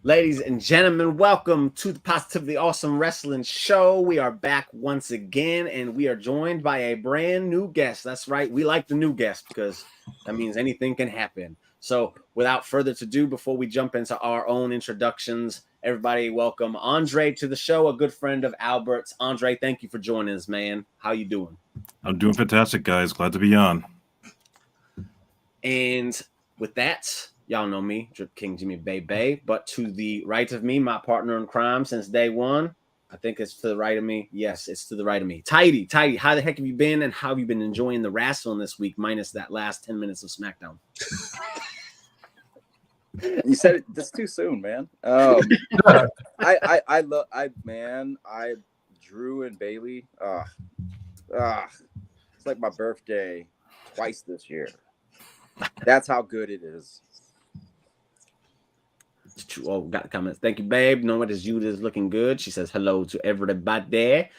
Ladies and gentlemen, welcome to the Positively Awesome Wrestling Show. We are back once again, and we are joined by a brand new guest. That's right. We like the new guest because that means anything can happen. So without further ado, before we jump into our own introductions, everybody welcome Andre to the show, a good friend of Albert's. Andre, thank you for joining us, man. How you doing? I'm doing fantastic, guys. Glad to be on. And with that, y'all know me, Drip King Jimmy Bay. But to the right of me, my partner in crime since day one. I think it's to the right of me. Yes, it's to the right of me. Tidy, how the heck have you been? And how have you been enjoying the wrestling this week, minus that last 10 minutes of SmackDown? You said it this too soon, man. I Drew and Bailey. It's like my birthday twice this year. That's how good it is. Oh, got the comments. Thank you, babe. Know what is you is looking good. She says hello to everybody.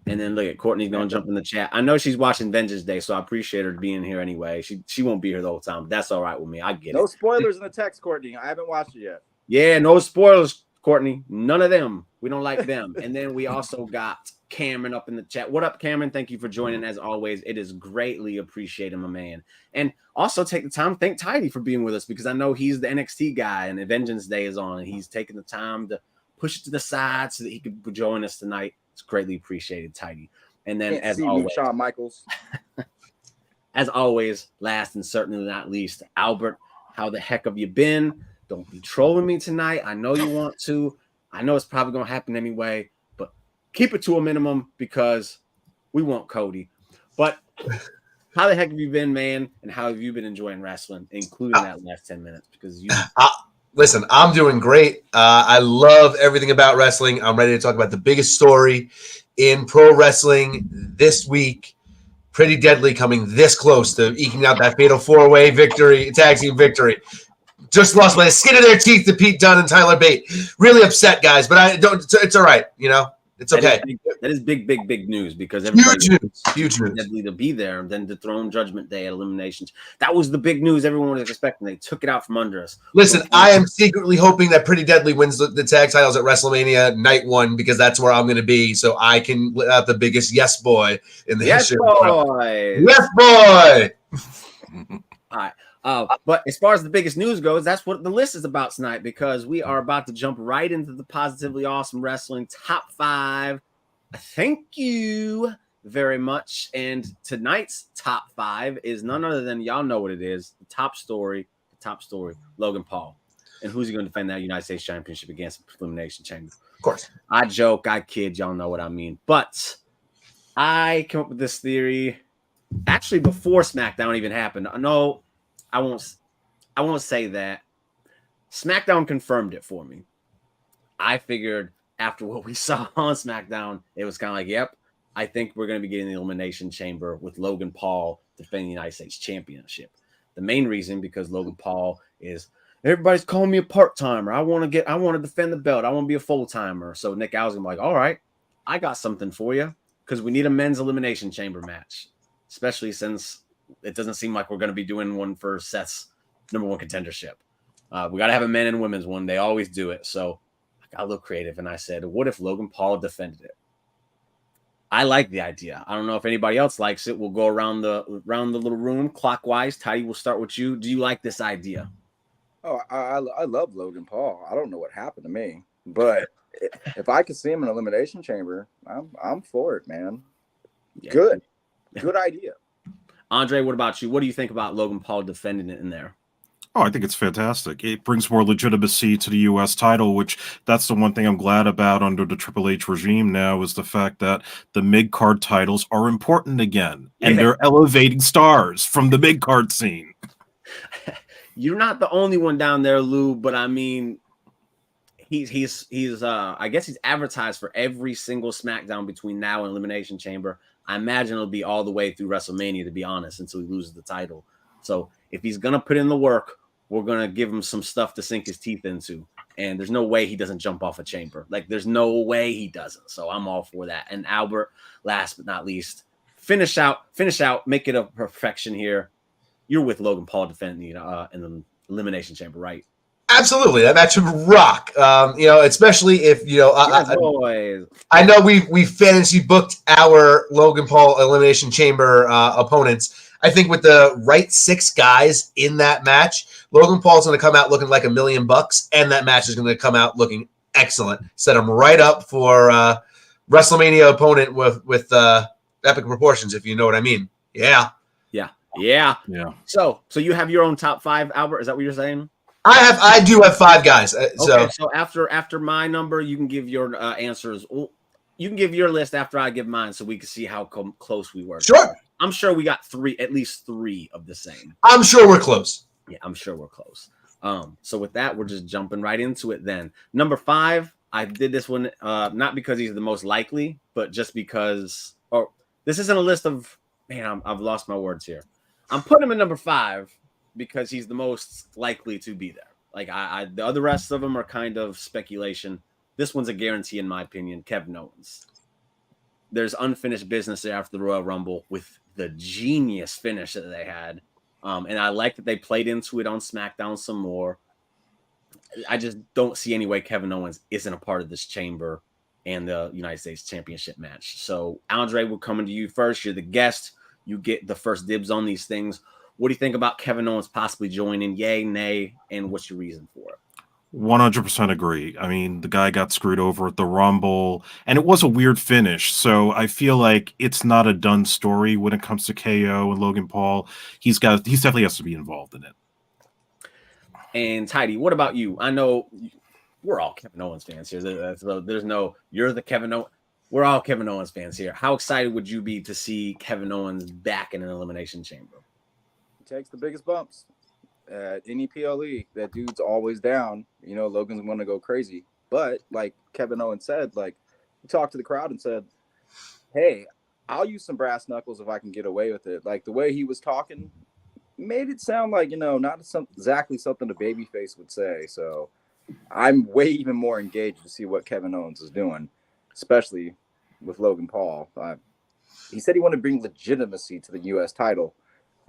And then look at Courtney's gonna jump in the chat. I know she's watching Vengeance Day, so I appreciate her being here anyway. She won't be here the whole time, but that's all right with me. I get it. No spoilers in the text, Courtney. I haven't watched it yet. Yeah, no spoilers, Courtney. None of them. We don't like them. And then we also got Cameron up in the chat. What up, Cameron? Thank you for joining as always. It is greatly appreciated, my man. And also take the time to thank Tidy for being with us because I know he's the NXT guy and Vengeance Day is on. And he's taking the time to push it to the side so that he could join us tonight. It's greatly appreciated, Tidy. And then as always, Shawn Michaels. As always, last and certainly not least, Albert, how the heck have you been? Don't be trolling me tonight. I know you want to. I know it's probably going to happen anyway, but keep it to a minimum because we want Cody. But how the heck have you been, man? And how have you been enjoying wrestling, including that last 10 minutes? Because you listen, I'm doing great. I love everything about wrestling. I'm ready to talk about the biggest story in pro wrestling this week. Pretty Deadly coming this close to eking out that fatal four-way victory, tag team victory. Just lost by the skin of their teeth to Pete Dunne and Tyler Bate. Really upset, guys, but I don't. It's all right. You know, it's okay. That is big news because everybody huge news. Deadly to be there. And then the Throne Judgment Day at Elimination. That was the big news everyone was expecting. They took it out from under us. Listen, I am secretly hoping that Pretty Deadly wins the tag titles at WrestleMania Night 1 because that's where I'm going to be, so I can let out the biggest yes boy in the history. Yes boy. All right. But as far as the biggest news goes, that's what the list is about tonight because we are about to jump right into the Positively Awesome Wrestling Top 5. Thank you very much. And tonight's Top 5 is none other than, y'all know what it is, the top story, Logan Paul. And who's he going to defend that United States Championship against the Elimination Chamber? Of course. I joke, I kid, y'all know what I mean. But I came up with this theory actually before SmackDown even happened. No, I won't say that. SmackDown confirmed it for me. I figured after what we saw on SmackDown, it was kind of like, yep, I think we're going to be getting the Elimination Chamber with Logan Paul defending the United States Championship. The main reason because Logan Paul is everybody's calling me a part-timer. I want to defend the belt. I want to be a full-timer. So Nick Aldis gonna be like, all right, I got something for you because we need a men's Elimination Chamber match, especially since it doesn't seem like we're going to be doing one for Seth's #1 contendership. We got to have a men and women's one. They always do it. So I got a little creative and I said, what if Logan Paul defended it? I like the idea. I don't know if anybody else likes it. We'll go around the little room clockwise. Tidy, we'll start with you. Do you like this idea? Oh, I love Logan Paul. I don't know what happened to me, but if I could see him in Elimination Chamber, I'm for it, man. Yeah. Good idea. Andre, what about you? What do you think about Logan Paul defending it in there? Oh, I think it's fantastic. It brings more legitimacy to the U.S. title, which that's the one thing I'm glad about under the Triple H regime now is the fact that the mid-card titles are important again, and they're elevating stars from the mid-card scene. You're not the only one down there, Lou, but I mean, he's I guess he's advertised for every single SmackDown between now and Elimination Chamber. I imagine it'll be all the way through WrestleMania, to be honest, until he loses the title. So if he's going to put in the work, we're going to give him some stuff to sink his teeth into. And there's no way he doesn't jump off a chamber. Like, there's no way he doesn't. So I'm all for that. And Albert, last but not least, finish out, make it a perfection here. You're with Logan Paul defending in the Elimination Chamber, right? Absolutely, that match would rock. Especially if Yes, boys. I know we fantasy booked our Logan Paul Elimination Chamber opponents. I think with the right 6 guys in that match, Logan Paul's going to come out looking like $1 million, and that match is going to come out looking excellent. Set him right up for WrestleMania opponent with epic proportions, if you know what I mean. Yeah. So you have your own top 5, Albert? Is that what you're saying? I do have 5 guys. Okay, so after my number, you can give your answers. You can give your list after I give mine, so we can see how close we were. Sure. I'm sure we got at least three of the same. I'm sure we're close. Yeah, I'm sure we're close. So with that, we're just jumping right into it then. Number 5, I did this one not because he's the most likely, but just because. Oh, this isn't a list of. Man, I've lost my words here. I'm putting him in number 5 because he's the most likely to be there. Like the other rest of them are kind of speculation. This one's a guarantee, in my opinion. Kevin Owens. There's unfinished business there after the Royal Rumble with the genius finish that they had. And I like that they played into it on SmackDown some more. I just don't see any way Kevin Owens isn't a part of this chamber and the United States Championship match. So, Andre, we're coming to you first. You're the guest. You get the first dibs on these things. What do you think about Kevin Owens possibly joining? Yay, nay, and what's your reason for it? 100% agree. I mean, the guy got screwed over at the Rumble, and it was a weird finish. So I feel like it's not a done story when it comes to KO and Logan Paul. He definitely has to be involved in it. And Tidy, what about you? I know we're all Kevin Owens fans here. There's no you're the Kevin Owens. We're all Kevin Owens fans here. How excited would you be to see Kevin Owens back in an Elimination Chamber? He takes the biggest bumps. Any PLE, that dude's always down. Logan's going to go crazy. But like Kevin Owens said, like he talked to the crowd and said, "Hey, I'll use some brass knuckles if I can get away with it." Like the way he was talking made it sound like not exactly something a babyface would say. So I'm way even more engaged to see what Kevin Owens is doing, especially with Logan Paul. He said he wanted to bring legitimacy to the U.S. title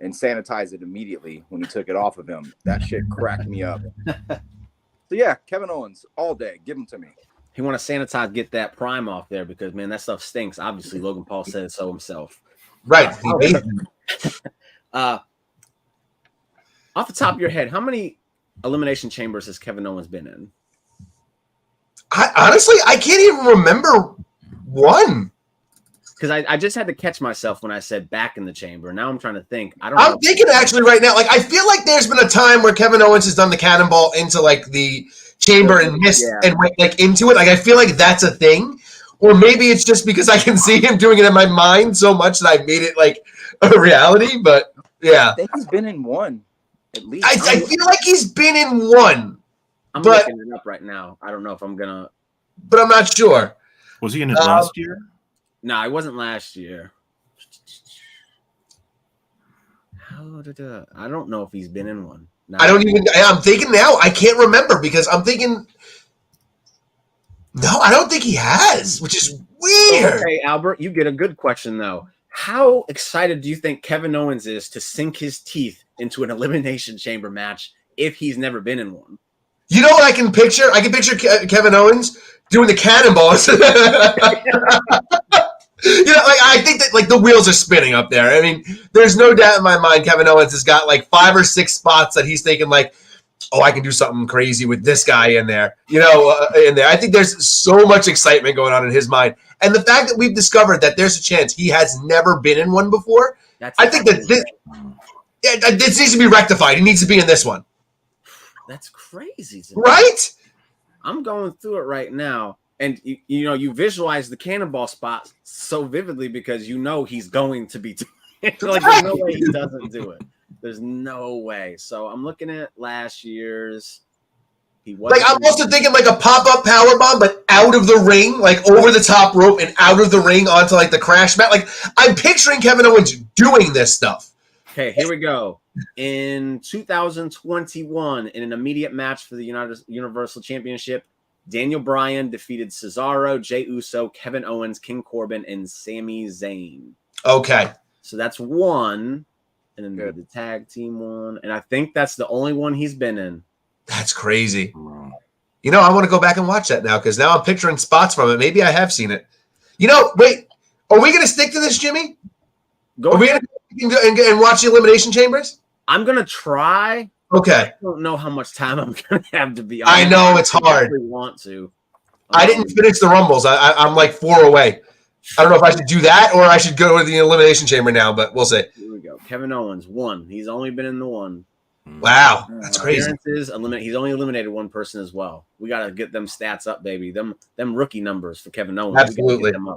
and sanitize it immediately when he took it off of him. That shit cracked me up. So yeah, Kevin Owens all day. Give him to me. He want to sanitize, get that prime off there because, man, that stuff stinks. Obviously, Logan Paul said so himself. Right. Off the top of your head, how many Elimination Chambers has Kevin Owens been in? Honestly, I can't even remember one. Because I just had to catch myself when I said back in the chamber. Now I'm trying to think. I'm thinking actually right now. Like I feel like there's been a time where Kevin Owens has done the cannonball into like the chamber and missed and went like into it. Like I feel like that's a thing, or maybe it's just because I can see him doing it in my mind so much that I made it like a reality. But yeah, I think he's been in one at least. I feel like he's been in one. I'm looking it up right now. I don't know if I'm gonna, but I'm not sure. Was he in it last year? No, it wasn't last year. I don't know if he's been in one. No. I'm thinking now. I can't remember because I'm thinking. No, I don't think he has, which is weird. Okay, Albert, you get a good question though. How excited do you think Kevin Owens is to sink his teeth into an Elimination Chamber match if he's never been in one? You know what I can picture? I can picture Kevin Owens doing the cannonballs. I think that like the wheels are spinning up there. I mean, there's no doubt in my mind Kevin Owens has got like 5 or 6 spots that he's thinking like, oh, I can do something crazy with this guy in there. In there. I think there's so much excitement going on in his mind. And the fact that we've discovered that there's a chance he has never been in one before, I think that this needs to be rectified. He needs to be in this one. That's crazy. Right? I'm going through it right now. And, you visualize the cannonball spot so vividly because he's going to be doing it. Like, there's no way he doesn't do it. There's no way. So I'm looking at last year's. I'm also thinking like a pop-up powerbomb, but out of the ring, like over the top rope and out of the ring onto like the crash mat. Like I'm picturing Kevin Owens doing this stuff. Okay, here we go. In 2021, in an immediate match for the Universal Championship, Daniel Bryan defeated Cesaro, Jey Uso, Kevin Owens, King Corbin, and Sami Zayn. Okay. So that's one. And then the tag team one. And I think that's the only one he's been in. That's crazy. You know, I want to go back and watch that now because now I'm picturing spots from it. Maybe I have seen it. You know, wait, are we going to stick to this, Jimmy? Go are we ahead. going to and watch the Elimination Chambers? I'm going to try. Okay. I don't know how much time I'm going to have to be honest. I know it's hard. I want to. I didn't finish the Rumbles. I'm like 4 away. I don't know if I should do that or I should go to the Elimination Chamber now, but we'll see. Here we go. Kevin Owens, 1. He's only been in the 1. Wow, that's crazy. He's only eliminated 1 person as well. We got to get them stats up, baby. Them rookie numbers for Kevin Owens. Absolutely. We gotta get them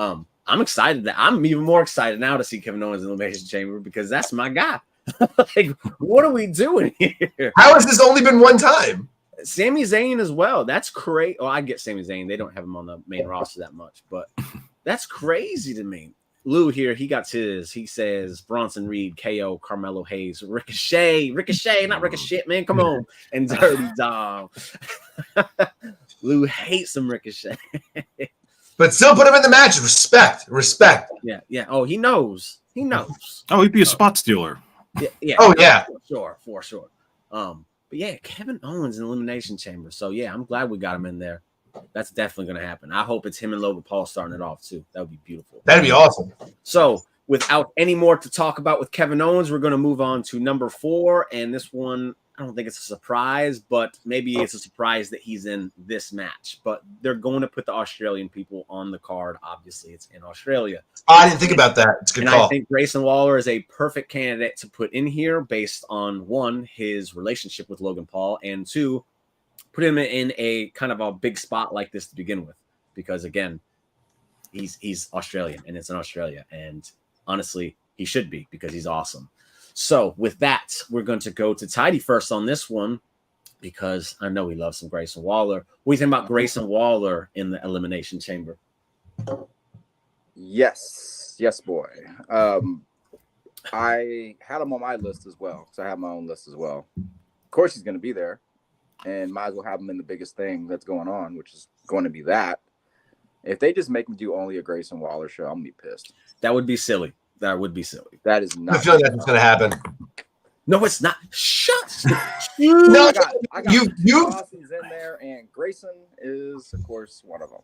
up. I'm excited. I'm even more excited now to see Kevin Owens in the Elimination Chamber because that's my guy. Like, what are we doing here? How has this only been 1 time? Sami Zayn as well. That's crazy. Oh, I get Sami Zayn. They don't have him on the main roster that much, but that's crazy to me. Lou here, he got his. He says Bronson Reed, KO, Carmelo Hayes, Ricochet, not Ricochet, man. Come on. And Dirty Dom. Lou hates him, Ricochet. But still put him in the match. Respect. Yeah. Oh, he knows. Oh, he'd be a spot stealer. Yeah. Oh, yeah. For sure. But yeah, Kevin Owens in Elimination Chamber. So yeah, I'm glad we got him in there. That's definitely going to happen. I hope it's him and Logan Paul starting it off too. That would be beautiful. That'd be awesome. So without any more to talk about with Kevin Owens, we're going to move on to number 4. And this one, I don't think it's a surprise, but maybe it's a surprise that he's in this match. But they're going to put the Australian people on the card. Obviously, it's in Australia. Oh, I didn't think about that. It's a good call. I think Grayson Waller is a perfect candidate to put in here based on 1, his relationship with Logan Paul, and 2, put him in a kind of a big spot like this to begin with, because again, he's Australian and it's in Australia, and honestly, he should be because he's awesome. So with that, we're going to go to Tidy first on this one because I know he loves some Grayson Waller. What do you think about Grayson Waller in the Elimination Chamber? Yes, boy. I had him on my list as well, so I have my own list as well. Of course, he's going to be there. And might as well have him in the biggest thing that's going on, which is going to be that. If they just make him do only a Grayson Waller show, I'm going to be pissed. That would be silly. That is not. I feel like that's going to happen. No, it's not. Shut. No, I got you. Austin's in there, and Grayson is, of course, one of them.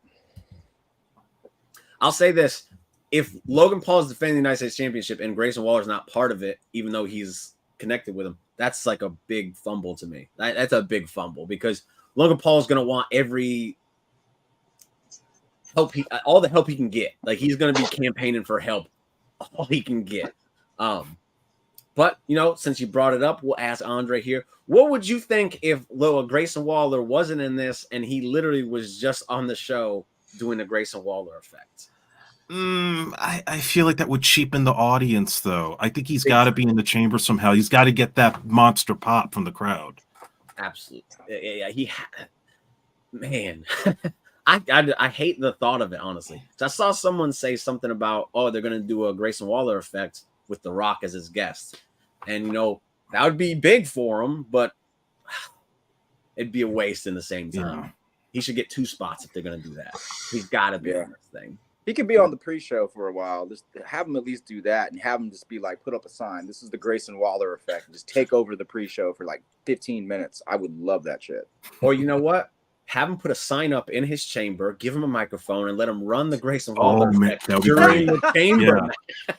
I'll say this. If Logan Paul is defending the United States Championship and Grayson Waller is not part of it, even though he's connected with him, that's like a big fumble to me. That's a big fumble because Logan Paul is going to want every help, all the help he can get. Like, he's going to be campaigning for help, all he can get. But, you know, since you brought it up, we'll ask Andre here. What would you think if Grayson Waller wasn't in this and he literally was just on the show doing the Grayson Waller effect? I feel like that would cheapen the audience, though. I think he's got to be in the chamber somehow. He's got to get that monster pop from the crowd. Absolutely. Yeah, man. I hate the thought of it, honestly. So I saw someone say something about, they're going to do a Grayson Waller effect with The Rock as his guest. And, you know, that would be big for him, but it'd be a waste in the same time. Yeah. He should get 2 spots if they're going to do that. He's got to be on this thing. He could be on the pre-show for a while. Just have him at least do that and have him just be like, put up a sign. This is the Grayson Waller effect. And just take over the pre-show for like 15 minutes. I would love that shit. Or you know what? Have him put a sign up in his chamber, give him a microphone, and let him run the Grayson Waller effect during the chamber.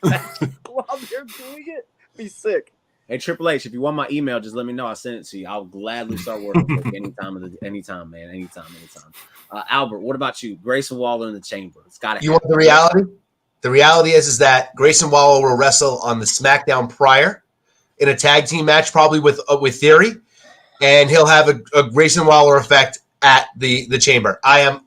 Yeah. While they're doing it, be sick. Hey, Triple H, if you want my email, just let me know. I'll send it to you. I'll gladly start working with you anytime, man. Anytime. Albert, what about you? Grayson Waller in the chamber. It's got to. You want the reality? The reality is that Grayson Waller will wrestle on the SmackDown prior in a tag team match, probably with Theory, and he'll have a Grayson Waller effect at the chamber. I am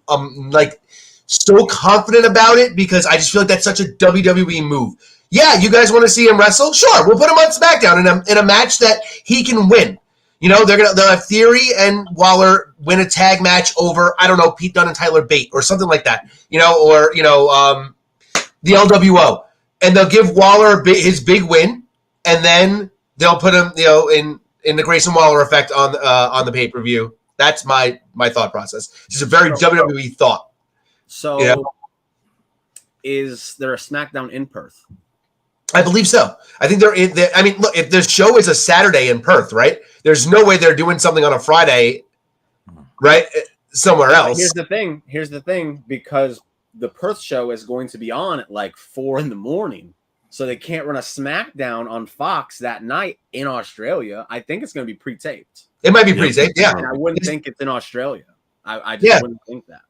like so confident about it because I just feel like that's such a WWE move. Yeah, you guys want to see him wrestle? Sure, we'll put him on SmackDown in a match that he can win. You know, they'll have Theory and Waller win a tag match over, I don't know, Pete Dunne and Tyler Bate or something like that. You know, or the LWO, and they'll give Waller his big win, and then they'll put him, you know, in the Grayson Waller effect on the pay-per-view. That's my thought process. It's a very WWE thought. So, Is there a SmackDown in Perth? I believe so. I think I mean, look, if the show is a Saturday in Perth, right? There's no way they're doing something on a Friday, right? Somewhere else. Here's the thing, because the Perth show is going to be on at like 4 a.m, so they can't run a SmackDown on Fox that night in Australia. I think it's going to be pre-taped. It might be pre-taped, yeah. And I wouldn't think it's in Australia. I just wouldn't think that.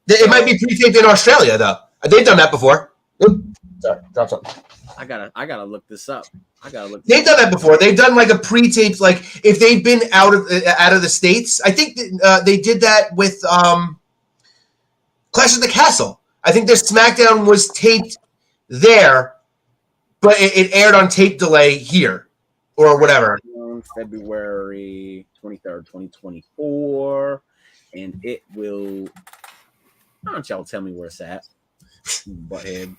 It might be pre-taped in Australia, though. They've done that before. Oops. Sorry, drop something. I gotta look this up. They've done that before. They've done like a pre-taped, like if they've been out of the States. I think they did that with Clash of the Castle. I think their SmackDown was taped there, but it aired on tape delay here or whatever. February 23rd, 2024, and it will. Why don't y'all tell me where it's at? Butthead.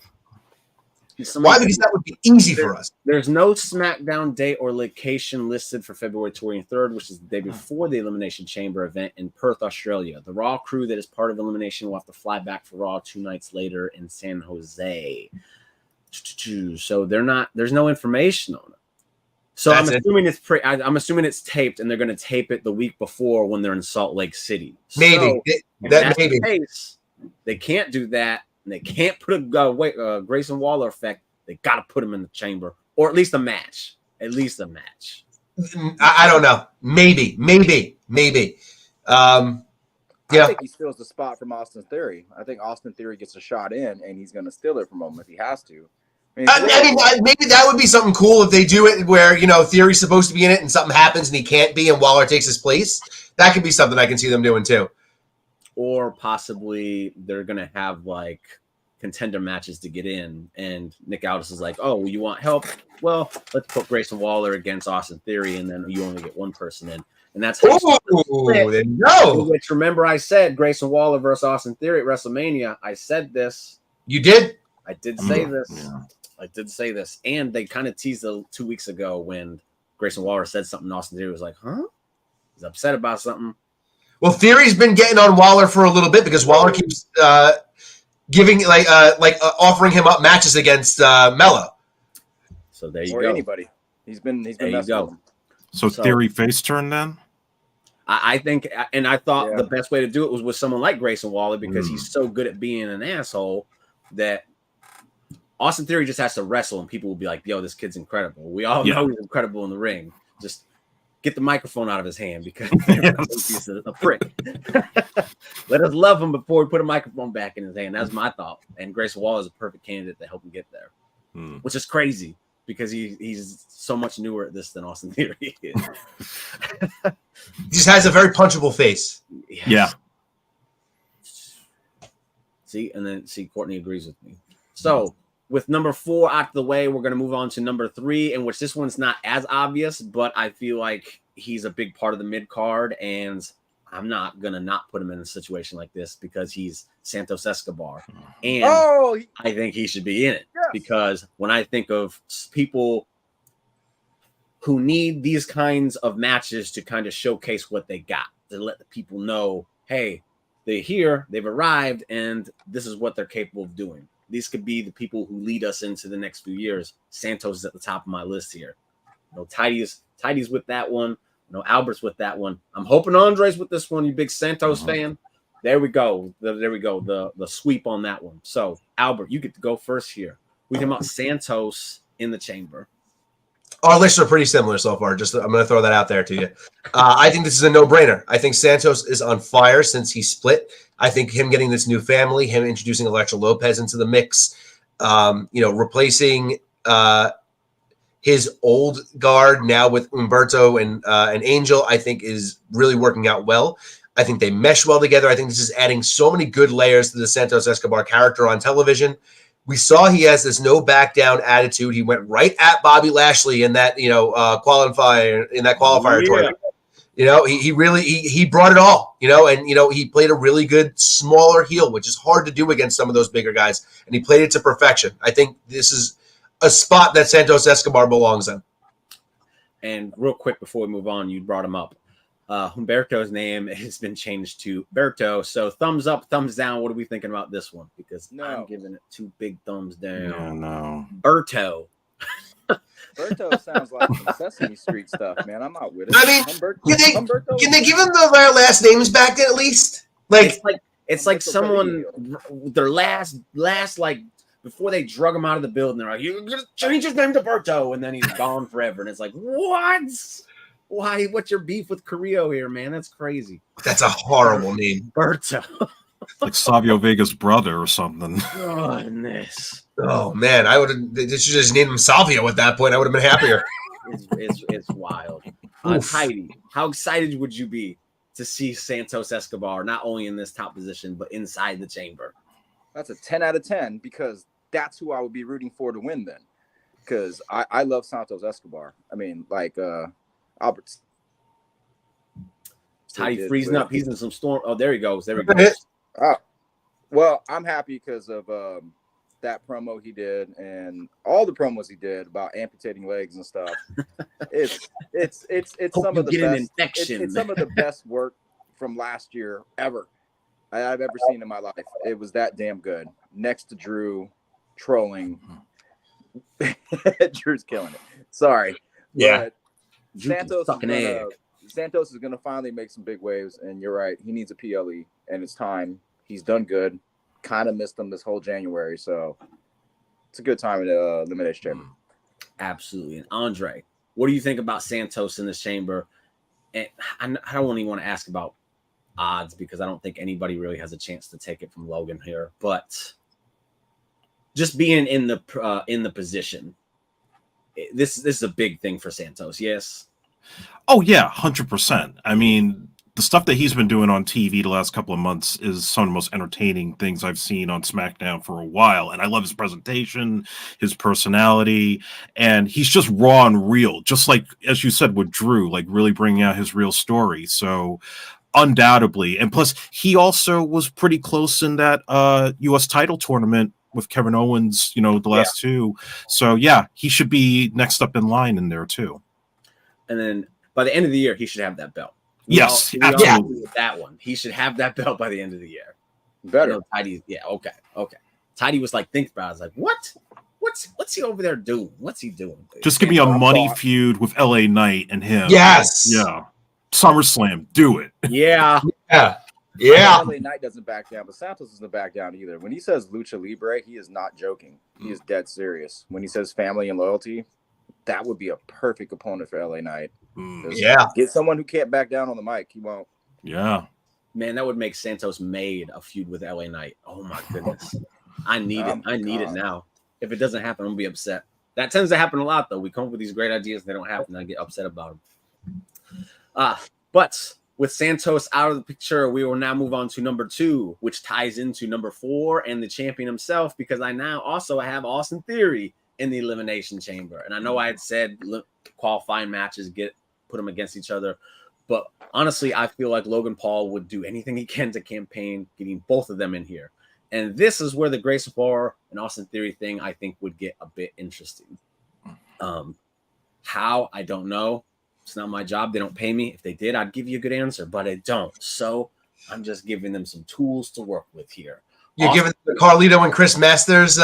Why? Because that would be easy for us. There's no SmackDown date or location listed for February 23rd, which is the day before the Elimination Chamber event in Perth, Australia. The Raw crew that is part of Elimination will have to fly back for Raw 2 nights later in San Jose. So there's no information on it. So I'm assuming it's taped, and they're going to tape it the week before when they're in Salt Lake City. Maybe the case, they can't do that. And they can't put a Grayson Waller effect. They got to put him in the chamber, or at least a match. I don't know. Maybe. I think he steals the spot from Austin Theory. I think Austin Theory gets a shot in, and he's going to steal it from him if he has to. I mean, maybe that would be something cool if they do it where, Theory's supposed to be in it and something happens and he can't be and Waller takes his place. That could be something I can see them doing too. Or possibly they're going to have like contender matches to get in. And Nick Aldis is like, oh, well, you want help? Well, let's put Grayson Waller against Austin Theory, and then you only get one person in. And that's how Which, remember, I said Grayson Waller versus Austin Theory at WrestleMania. I said this. You did? I did say this. Yeah. I did say this. And they kind of teased 2 weeks ago when Grayson Waller said something. Austin Theory was like, huh? He's upset about something. Well, Theory's been getting on Waller for a little bit because Waller keeps giving offering him up matches against Mello. So there you or go. Anybody. He's been there you go. So Theory face turn then? I think, and I thought the best way to do it was with someone like Grayson Waller because he's so good at being an asshole that Austin Theory just has to wrestle and people will be like, yo, this kid's incredible. We all know he's incredible in the ring. Just get the microphone out of his hand because he's a prick. Let us love him before we put a microphone back in his hand. That's my thought. And Grayson Waller is a perfect candidate to help him get there, which is crazy because he's so much newer at this than Austin Theory is. He just has a very punchable face. Yeah. See, Courtney agrees with me. So with number 4 out of the way, we're going to move on to number 3, in which this one's not as obvious, but I feel like he's a big part of the mid card, and I'm not going to not put him in a situation like this because he's Santos Escobar. And I think he should be in it because when I think of people who need these kinds of matches to kind of showcase what they got, to let the people know, hey, they're here, they've arrived, and this is what they're capable of doing. These could be the people who lead us into the next few years. Santos is at the top of my list here. Tidy's with that one. Albert's with that one. I'm hoping Andre's with this one, you big Santos fan. There we go. The sweep on that one. So, Albert, you get to go first here. We talking about Santos in the chamber. Our lists are pretty similar so far. I'm going to throw that out there to you. I think this is a no-brainer. I think Santos is on fire since he split. I think him getting this new family, him introducing Elektra Lopez into the mix, replacing his old guard now with Humberto and Angel, I think is really working out well. I think they mesh well together. I think this is adding so many good layers to the Santos Escobar character on television. We saw he has this no back down attitude. He went right at Bobby Lashley in that qualifier tournament. He really brought it all. And he played a really good smaller heel, which is hard to do against some of those bigger guys. And he played it to perfection. I think this is a spot that Santos Escobar belongs in. And real quick before we move on, you brought him up. Humberto's name has been changed to Berto. So thumbs up, thumbs down. What are we thinking about this one? Because I'm giving it 2 big thumbs down. Yeah, no. Berto Berto sounds like some Sesame Street stuff, man. I'm not with it. I mean, can they give them their last names back then at least? Like it's like someone their last like before they drug him out of the building, they're like, "You're gonna change his name to Berto," and then he's gone forever. And it's like, what? Why? What's your beef with Carrillo here, man? That's crazy. that's a horrible name. Berto. Like Savio Vega's brother or something. Goodness. Oh man, I would have. They should just named him Salvio at that point. I would have been happier. It's wild. Heidi, how excited would you be to see Santos Escobar not only in this top position but inside the chamber? That's a 10 out of 10 because that's who I would be rooting for to win then. Because I love Santos Escobar. I mean, like Albert's. Heidi freezing up. He's in some storm. Oh, there he goes. There he goes. Well, I'm happy because of that promo he did and all the promos he did about amputating legs and stuff. It's some of the best. It's some of the best work from last year ever I've ever seen in my life. It was that damn good. Next to Drew trolling. Drew's killing it. Sorry. Yeah. Santos is gonna finally make some big waves, and you're right. He needs a PLE, and it's time. He's done good. Kind of missed him this whole January, so it's a good time in the Elimination Chamber. Absolutely. And Andre, what do you think about Santos in this chamber? And I don't even want to ask about odds because I don't think anybody really has a chance to take it from Logan here. But just being in the position, this is a big thing for Santos. Yes. Oh yeah, 100%. I mean, the stuff that he's been doing on TV the last couple of months is some of the most entertaining things I've seen on SmackDown for a while. And I love his presentation, his personality, and he's just raw and real, just like, as you said, with Drew, like really bringing out his real story. So undoubtedly. And plus, he also was pretty close in that U.S. title tournament with Kevin Owens, the last two. So yeah, he should be next up in line in there too. And then by the end of the year, he should have that belt. Yes, absolutely. With that one, he should have that belt by the end of the year. Better. Tidy, yeah, okay. Tidy was like, think about it. I was like, what? What's he over there doing? What's he doing? Just give me a money feud with LA Knight and him. Yes. Yeah. SummerSlam, do it. Yeah. LA Knight doesn't back down, but Santos doesn't back down either. When he says lucha libre, he is not joking. He is dead serious. When he says family and loyalty, that would be a perfect opponent for LA Knight. Yeah. Get someone who can't back down on the mic. He won't. Yeah. Man, that would make Santos made a feud with LA Knight. Oh my goodness. I need it. I need it now. If it doesn't happen, I'm gonna be upset. That tends to happen a lot though. We come up with these great ideas, they don't happen, I get upset about them. But with Santos out of the picture, we will now move on to number 2, which ties into number 4 and the champion himself, because I now also have Austin Theory in the Elimination Chamber. And I know I had said qualifying matches put them against each other, but honestly, I feel like Logan Paul would do anything he can to campaign getting both of them in here. And this is where the Grace Bar and Austin Theory thing, I think, would get a bit interesting. How? I don't know. It's not my job. They don't pay me. If they did, I'd give you a good answer, but I don't. So I'm just giving them some tools to work with here. You're giving the Carlito and Chris Masters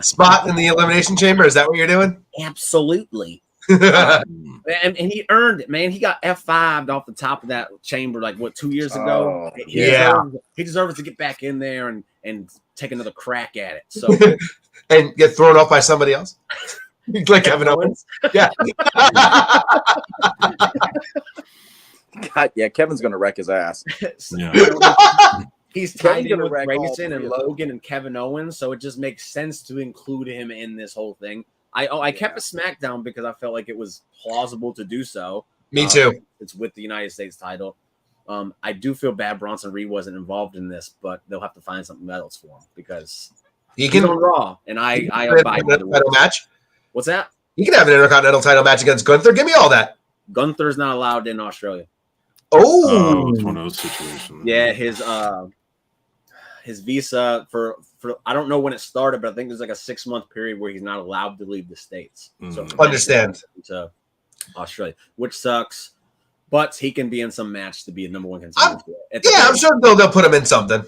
spot in the Elimination Chamber? Is that what you're doing? Absolutely. And he earned it, man. He got F5'd off the top of that chamber, 2 years ago? He deserves to get back in there and take another crack at it. So and get thrown off by somebody else? Like Kevin Owens? Yeah. God, yeah, Kevin's going to wreck his ass. Yeah. He's tied in with Grayson and Logan and Kevin Owens, so it just makes sense to include him in this whole thing. I kept a SmackDown because I felt like it was plausible to do so. Me too. It's with the United States title. I do feel bad Bronson Reed wasn't involved in this, but they'll have to find something else for him because he's on Raw, and I abide by the rules. Match. What's that? He can have an Intercontinental title match against Gunther. Give me all that. Gunther's not allowed in Australia. Oh, it's one of those situations. Yeah, his visa for I don't know when it started, but I think there's like a 6-month period where he's not allowed to leave the States. So understand to Australia, which sucks. But he can be in some match to be a number 1 contender. I'm sure they'll put him in something.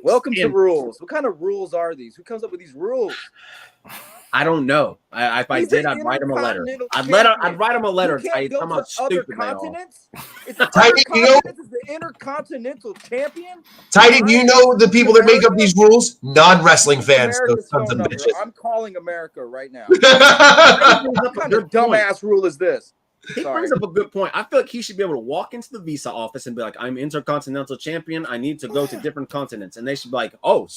Welcome to rules. What kind of rules are these? Who comes up with these rules? I don't know. If I He's did, an I'd write him a letter. Intercontinental I'd write him a letter. You can't go Tell him how to other stupid they are. continents. It's other Tidy, you know- continents is the Intercontinental Champion. Tidy, do you know the people that make up these rules? Non-wrestling fans. America's Those sons phone of number. bitches. I'm calling America right now. He brings What up a kind good of point. dumbass rule is this? He Sorry. brings up a good point. I feel like he should be able to walk into the visa office and be like, "I'm Intercontinental Champion. I need to go to different continents," and they should be like, "Oh,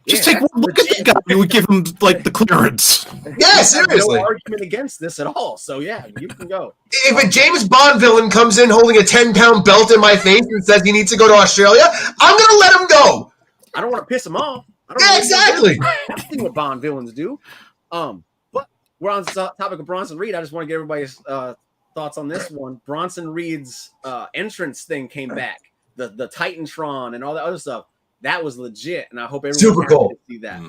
Just take one look at the guy. You would give him like the clearance. Yeah, seriously. No argument against this at all. So yeah, you can go. If a James Bond villain comes in holding a 10-pound belt in my face and says he needs to go to Australia, I'm gonna let him go. I don't want to piss him off. I don't Yeah, know exactly. I've seen what Bond villains do. But we're on the topic of Bronson Reed. I just want to get everybody's thoughts on this one. Bronson Reed's entrance thing came back. The Titantron and all that other stuff. That was legit, and I hope everyone Super cool. to see that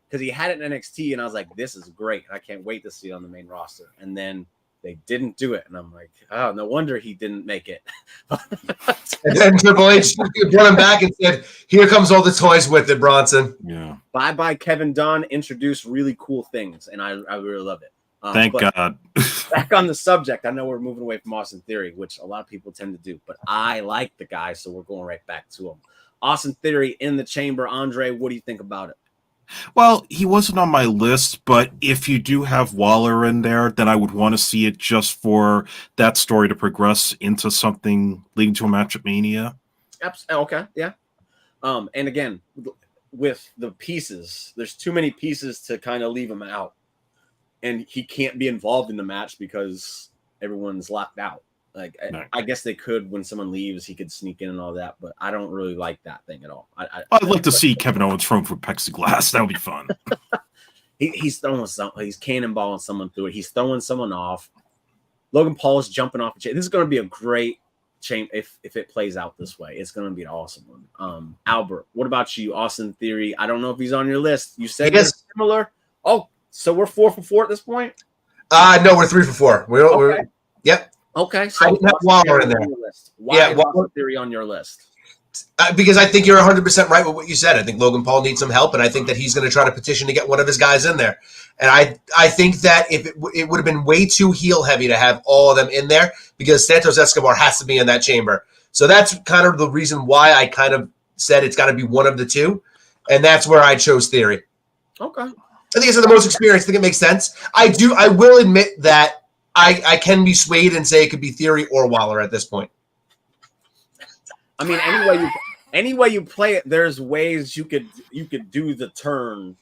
because he had it in NXT, and I was like, "This is great! I can't wait to see it on the main roster." And then they didn't do it, and I'm like, "Oh, no wonder he didn't make it." And then Triple H brought him back and said, "Here comes all the toys with it, Bronson." Yeah. Bye, Kevin Dunn introduced really cool things, and I really love it. Thank but God. back on the subject, I know we're moving away from Austin Theory, which a lot of people tend to do, but I like the guy, so we're going right back to him. Austin Theory in the chamber. Andre, what do you think about it? Well, he wasn't on my list, but if you do have Waller in there, then I would want to see it just for that story to progress into something leading to a match at Mania. Okay, yeah. And again, with the pieces, there's too many pieces to kind of leave him out. And he can't be involved in the match because everyone's locked out. Like, No. I guess they could, when someone leaves, he could sneak in and all that, but I don't really like that thing at all. I'd like to see Kevin Owens thrown for plexiglass. That would be fun. He's throwing something. He's cannonballing someone through it. He's throwing someone off. Logan Paul is jumping off a chain. This is going to be a great chain if it plays out this way. It's going to be an awesome one. Albert, what about you? Austin Theory. I don't know if he's on your list. You said they're similar. Oh, so we're 4 for 4 at this point? No, we're 3 for 4. We're yep. Okay, so I didn't have Waller in there. Why is Austin Theory on your list? Because I think you're 100% right with what you said. I think Logan Paul needs some help, and I think that he's going to try to petition to get one of his guys in there. And I think that if it would have been way too heel heavy to have all of them in there, because Santos Escobar has to be in that chamber. So that's kind of the reason why I kind of said it's got to be one of the two, and that's where I chose Theory. Okay. I think it's the most experienced. I think it makes sense. I will admit that I can be swayed and say it could be Theory or Waller at this point. I mean, any way you play it, there's ways you could do the turn.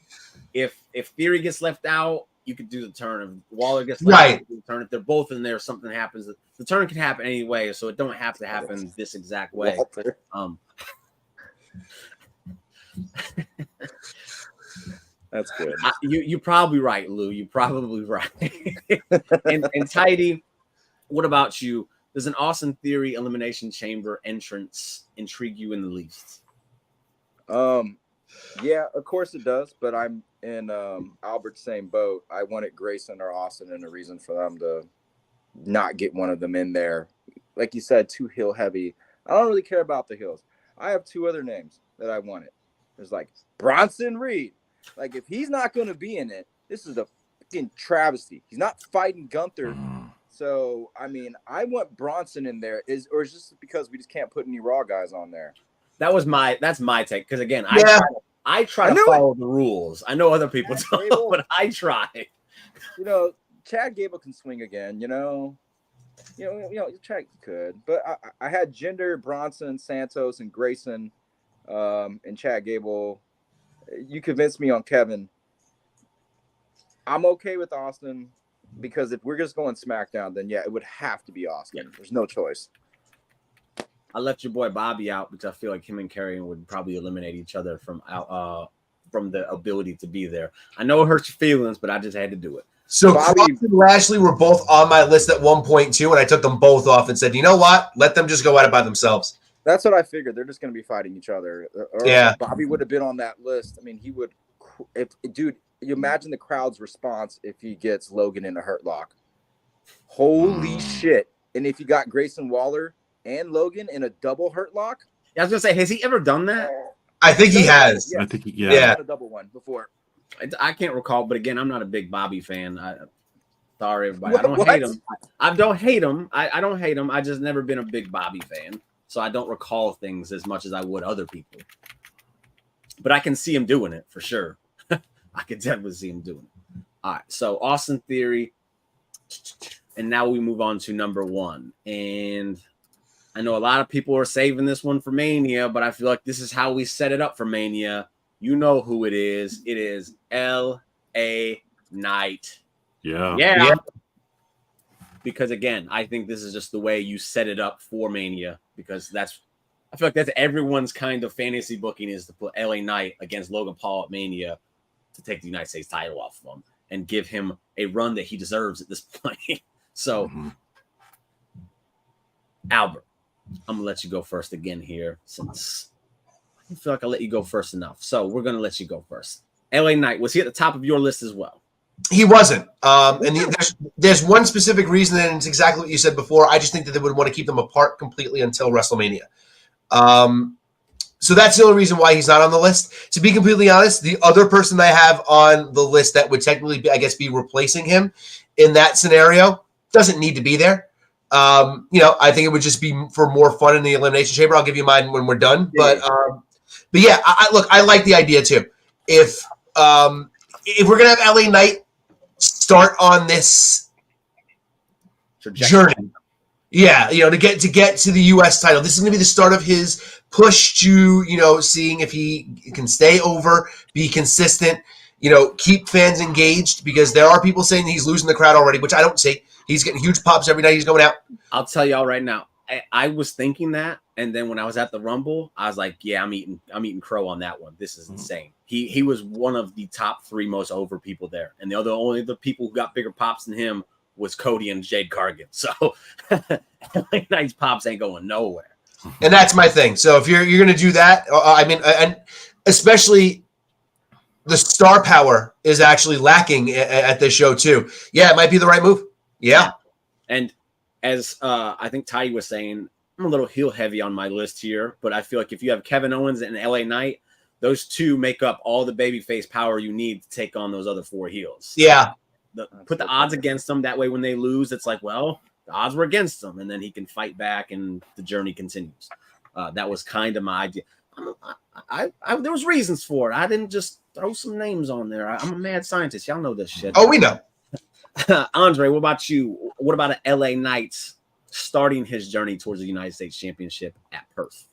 If Theory gets left out, you could do the turn. If Waller gets left out, you can do the turn. If they're both in there, something happens. The turn can happen anyway, so it don't have to happen this exact way. That's good. You're probably right, Lou. You're probably right. and Tidy, what about you? Does an Austin Theory Elimination Chamber entrance intrigue you in the least? Yeah, of course it does, but I'm in Albert's same boat. I wanted Grayson or Austin, and a reason for them to not get one of them in there. Like you said, too heel heavy. I don't really care about the heels. I have 2 other names that I wanted. There's like Bronson Reed. Like, if he's not going to be in it, this is a fucking travesty. He's not fighting Gunther. So, I mean, I want Bronson in there. Or is just because we just can't put any Raw guys on there? That's my take. Because again, Yeah. I try to follow the rules. I know other people don't, but I try. You know, Chad Gable can swing again. You know, Chad could. But I had Jinder, Bronson, Santos, and Grayson, and Chad Gable. You convinced me on Kevin. I'm okay with Austin because if we're just going SmackDown, then yeah, it would have to be Austin. Yeah. There's no choice. I left your boy Bobby out because I feel like him and Karrion would probably eliminate each other from the ability to be there. I know it hurts your feelings, but I just had to do it. So Cross and Lashley were both on my list at one point too, and I took them both off and said, you know what? Let them just go at it by themselves. That's what I figured. They're just going to be fighting each other. Or yeah. Bobby would have been on that list. I mean, he would. Dude, you imagine the crowd's response if he gets Logan in a hurt lock. Holy shit. And if you got Grayson Waller and Logan in a double hurt lock. Yeah, I was going to say, has he ever done that? I think he has. Yes. I think a double one before. I can't recall, but again, I'm not a big Bobby fan. Sorry, everybody. I What? don't hate him. I don't hate him. I don't hate him. I just never been a big Bobby fan, so I don't recall things as much as I would other people. But I can see him doing it for sure. I can definitely see him doing it. All right, so Austin Theory, and now we move on to number 1. And I know a lot of people are saving this one for Mania, but I feel like this is how we set it up for Mania. You know who it is. It is L.A. Knight. Yeah. Because again, I think this is just the way you set it up for Mania, because I feel like that's everyone's kind of fantasy booking, is to put LA Knight against Logan Paul at Mania to take the United States title off of him and give him a run that he deserves at this point. So, Albert, I'm gonna let you go first again here, since I feel like I let you go first enough. So we're gonna let you go first. LA Knight, was he at the top of your list as well? He wasn't. And there's one specific reason, and it's exactly what you said before. I just think that they would want to keep them apart completely until WrestleMania. So that's the only reason why he's not on the list. To be completely honest, the other person I have on the list that would technically be, I guess, be replacing him in that scenario doesn't need to be there. I think it would just be for more fun in the Elimination Chamber. I'll give you mine when we're done. But yeah, I like the idea too. If we're gonna have LA Knight start on this journey, to get to the U.S. title, this is gonna be the start of his push to seeing if he can stay over, be consistent, keep fans engaged, because there are people saying he's losing the crowd already, which I don't see. He's getting huge pops every night he's going out. I'll tell y'all right now, I was thinking that, and then when I was at the Rumble, I was like, yeah, I'm eating crow on that one. This is insane. He was one of the top 3 most over people there, and only the people who got bigger pops than him was Cody and Jade Cargill. So LA Knight's pops ain't going nowhere. And that's my thing. So if you're going to do that, and especially the star power is actually lacking at this show too. Yeah, it might be the right move. Yeah. And as I think Ty was saying, I'm a little heel heavy on my list here, but I feel like if you have Kevin Owens and LA Knight, those two make up all the babyface power you need to take on those other 4 heels. Yeah. Put the odds against them. That way, when they lose, it's like, well, the odds were against them, and then he can fight back, and the journey continues. That was kind of my idea. There was reasons for it. I didn't just throw some names on there. I'm a mad scientist. Y'all know this shit. Oh, we know. Andre, what about you? What about an LA Knight starting his journey towards the United States Championship at Perth?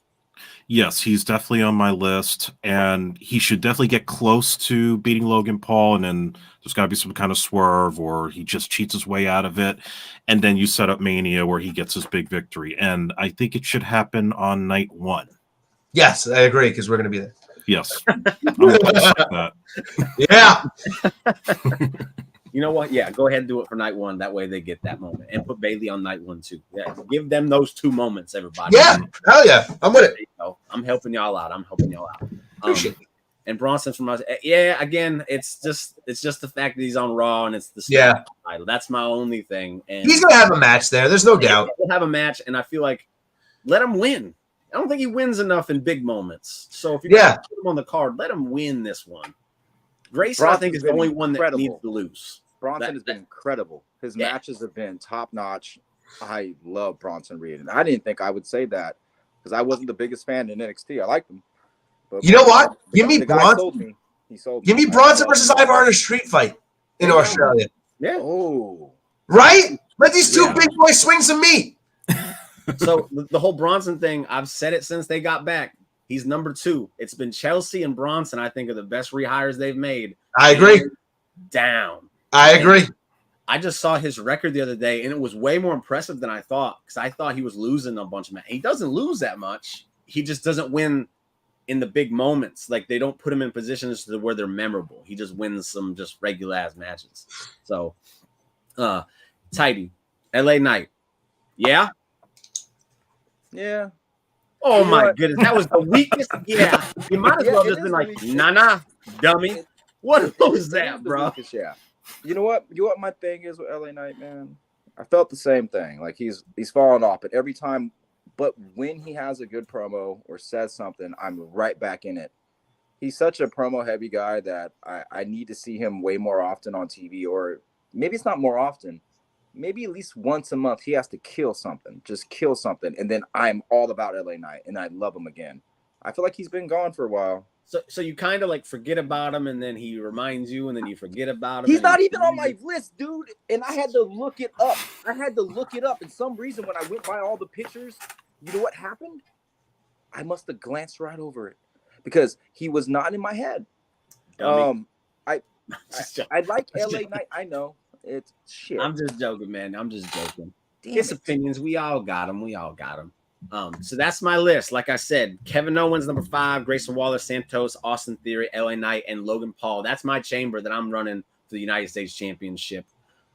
Yes, he's definitely on my list, and he should definitely get close to beating Logan Paul, and then there's got to be some kind of swerve, or he just cheats his way out of it, and then you set up Mania where he gets his big victory, and I think it should happen on night 1. Yes, I agree, because we're going to be there. Yes. I'm gonna that. Yeah. You know what? Yeah, go ahead and do it for night 1. That way they get that moment. And put Bailey on night 1 too. Yeah, give them those 2 moments, everybody. Yeah, hell yeah. I'm with it. I'm helping y'all out. Appreciate it. And Bronson from us. Yeah, again, it's just the fact that he's on Raw and it's the title. That's my only thing. And he's gonna have a match there. There's no doubt. He'll have a match, and I feel like let him win. I don't think he wins enough in big moments. So if you put him on the card, let him win this one. Grayson, I think, is the only one that needs to lose. Bronson has been incredible. His matches have been top notch. I love Bronson Reed, and I didn't think I would say that because I wasn't the biggest fan in NXT. I liked him, but you know what? Give me Bronson. Sold me. Give me Bronson versus Ivar in a street fight in Australia. Yeah. Oh, right. Let these 2 big boys swing some meat. So the whole Bronson thing, I've said it since they got back. He's number 2. It's been Chelsea and Bronson, I think, are the best rehires they've made. I agree. Down. I agree. I just saw his record the other day, and it was way more impressive than I thought, because I thought he was losing a bunch of matches. He doesn't lose that much. He just doesn't win in the big moments. Like, they don't put him in positions to where they're memorable. He just wins some just regular-ass matches. So, Tidy, LA Knight. Yeah? Yeah. Oh, my goodness. That was the weakest. Yeah. You might as well just been like, nah, dummy. What was that, bro? Yeah. You know what? My thing is with LA Knight, man. I felt the same thing. Like he's fallen off, but every time. But when he has a good promo or says something, I'm right back in it. he's such a promo heavy guy that I need to see him way more often on TV, or maybe it's not more often. Maybe at least once a month he has to kill something, just kill something, and then I'm all about LA Knight and I love him again. I feel like he's been gone for a while. So you kind of like forget about him, and then he reminds you, and then you forget about him. He's not even on my list, dude. And I had to look it up. And some reason when I went by all the pictures, you know what happened? I must have glanced right over it because he was not in my head. I like LA Knight. I know it's shit. I'm just joking, man. I'm just joking. Damn His it. opinions, we all got them. So that's my list. Like I said, Kevin Owens, number 5, Grayson Waller, Santos, Austin Theory, LA Knight, and Logan Paul. That's my chamber that I'm running for the United States Championship.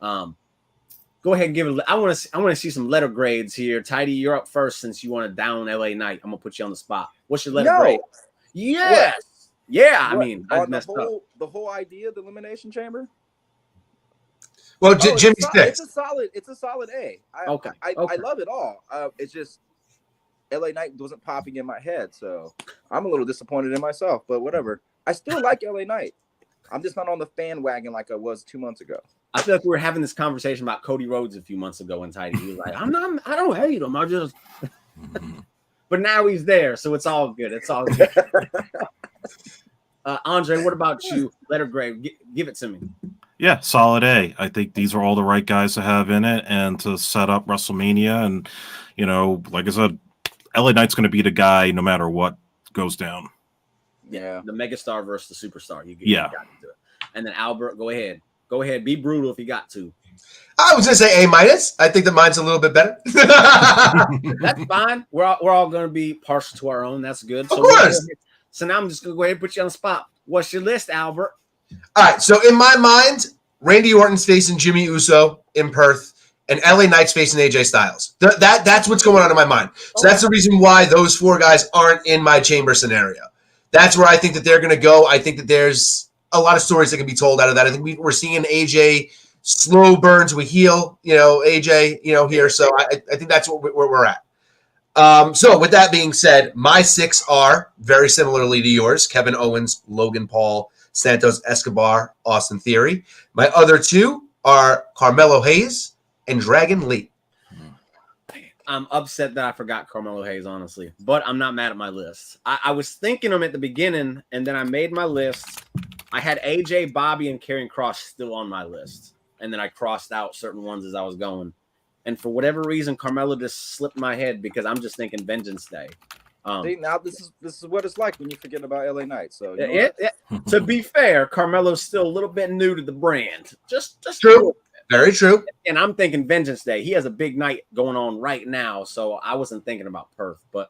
Go ahead and give it. I want to see some letter grades here. Tidy, you're up first since you want to down LA Knight. I'm gonna put you on the spot. What's your letter grade? Yes. What? Yeah. What? I mean, I messed up. The whole idea of the Elimination Chamber. Well, Jimmy's next. It's a solid A. Okay. I love it all. It's just LA Knight wasn't popping in my head, so I'm a little disappointed in myself. But whatever. I still like LA Knight. I'm just not on the fan wagon like I was 2 months ago. I feel like we were having this conversation about Cody Rhodes a few months ago, and Tidy, he was like, I don't hate him. I just, but now he's there, so it's all good. It's all good. Andre, what about you? Letter grade, give it to me. Yeah, solid A. I think these are all the right guys to have in it and to set up WrestleMania. And, you know, like I said, LA Knight's going to be the guy no matter what goes down. Yeah. The megastar versus the superstar. You got to do it. And then Albert, go ahead. Go ahead. Be brutal if you got to. I was going to say A-. I think that mine's a little bit better. That's fine. We're all going to be partial to our own. That's good. Of course. So now I'm just going to go ahead and put you on the spot. What's your list, Albert? All right. So in my mind, Randy Orton's facing Jimmy Uso in Perth, and LA Knight's facing AJ Styles. That's what's going on in my mind. So that's the reason why those 4 guys aren't in my chamber scenario. That's where I think that they're going to go. I think that there's a lot of stories that can be told out of that. I think we're seeing AJ slow burn to a heel, AJ, here. So I think that's where we're at. So with that being said, my 6 are very similarly to yours: Kevin Owens, Logan Paul, Santos Escobar, Austin Theory. My other 2 are Carmelo Hayes and Dragon Lee. I'm upset that I forgot Carmelo Hayes, honestly, but I'm not mad at my list. I was thinking him at the beginning, and then I made my list. I had AJ, Bobby, and Karrion Kross still on my list, and then I crossed out certain ones as I was going. And for whatever reason, Carmelo just slipped my head because I'm just thinking Vengeance Day. See, now this is what it's like when you forget about LA Knight. So to be fair, Carmelo's still a little bit new to the brand. Just true. Very true. And I'm thinking Vengeance Day. He has a big night going on right now, so I wasn't thinking about Perth, but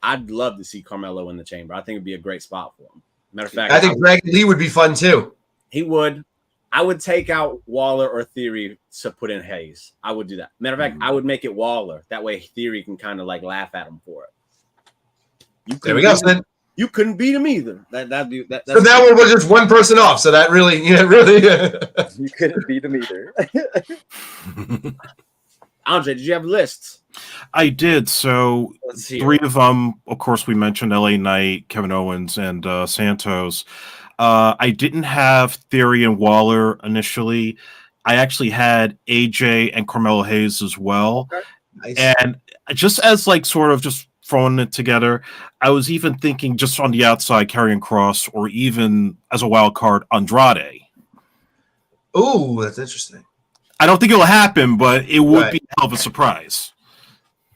I'd love to see Carmelo in the chamber. I think it'd be a great spot for him. Matter of fact, I think Dragon Lee would be fun too. He would. I would take out Waller or Theory to put in Hayes. I would do that. Matter of fact, I would make it Waller. That way Theory can kind of like laugh at him for it. There we go, Sven. You couldn't beat him either. So that one was just one person off. So that really. You couldn't beat him either. Andre, did you have lists? I did. So 3 of them, of course, we mentioned LA Knight, Kevin Owens, and Santos. I didn't have Theory and Waller initially. I actually had AJ and Carmelo Hayes as well. Nice. And just as like sort of just throwing it together, I was even thinking just on the outside, Karrion Kross, or even as a wild card, Andrade. Ooh, that's interesting. I don't think it will happen, but it would be a hell of a surprise.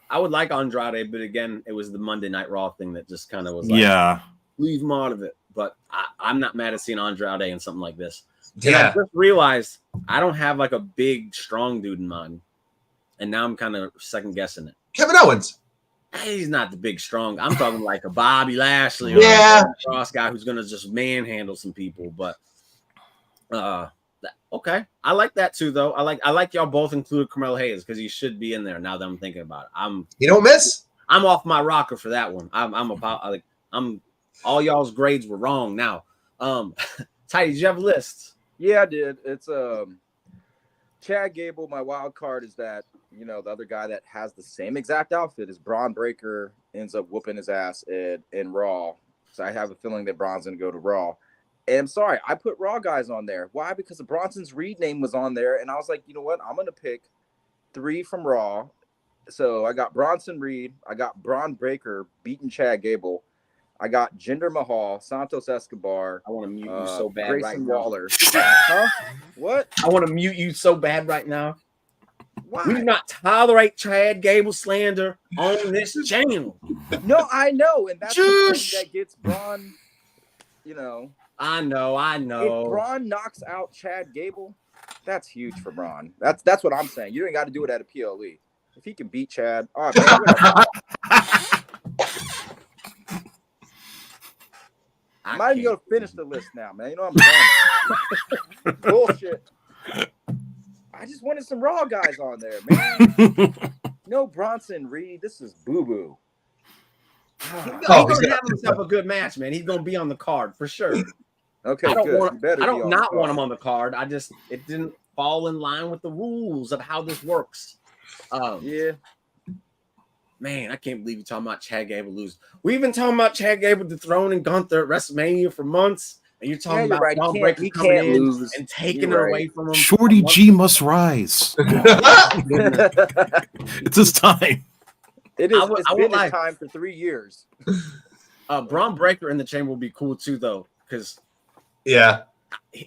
I would like Andrade, but again, it was the Monday Night Raw thing that just kind of was like, leave him out of it. But I'm not mad at seeing Andrade in something like this. And I just realized I don't have like a big, strong dude in mind. And now I'm kind of second guessing it. Kevin Owens. He's not the big, strong. I'm talking like a Bobby Lashley or a Cross guy who's going to just manhandle some people. But okay. I like that too, though. I like y'all both included Carmelo Hayes because he should be in there now that I'm thinking about it. You don't miss? I'm off my rocker for that one. I'm all y'all's grades were wrong now. Tidy, did you have a list? Yeah, I did. It's Chad Gable. My wild card is that, the other guy that has the same exact outfit as Braun Breaker ends up whooping his ass in Raw So I have a feeling that Braun's going to go to Raw. And I'm sorry, I put Raw guys on there. Why? Because the Bronson's Reed name was on there, and I was like, you know what? I'm going to pick 3 from Raw. So I got Bronson Reed, I got Braun Breaker beating Chad Gable, I got Jinder Mahal, Santos Escobar. I want to mute you so bad Grayson right now. Waller. Huh? What? I want to mute you so bad right now. Why? We do not tolerate Chad Gable slander on this channel. No, I know, and that's the thing that gets Braun. You know. I know. If Braun knocks out Chad Gable, that's huge for Braun. That's what I'm saying. You ain't got to do it at a PLE. If he can beat Chad, all right, man, whatever. I'm not even gonna finish the list now, man. You know I'm done. Bullshit. I just wanted some Raw guys on there, man. No Bronson Reed. This is boo boo. He's gonna have himself a good match, man. He's gonna be on the card for sure. Okay, I don't good. I don't not want him on the card. It didn't fall in line with the rules of how this works. Yeah. Man, I can't believe you're talking about Chad Gable losing. We've been talking about Chad Gable dethroning Gunther at WrestleMania for months, and you're talking about Braun Breaker coming in and taking it away from him. Shorty G must rise. It's his time. It is. It's been his time for 3 years. Braun Breaker in the chamber will be cool too, though, because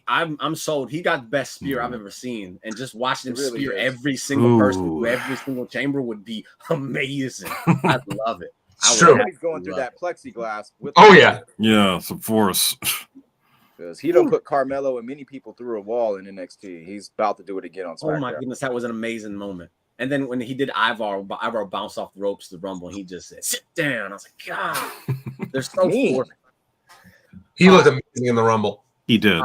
I'm sold. He got the best spear I've ever seen, and just watching him spear every single person through every single chamber would be amazing. I'd love it. He's going through that plexiglass with. Yeah, some force. Because he don't put Carmelo and many people through a wall in NXT. He's about to do it again on SmackDown. Oh my goodness, that was an amazing moment. And then when he did Ivar bounced off the ropes to the Rumble, and he just said, "Sit down." I was like, God, they're so forced. He looked amazing in the Rumble. He did.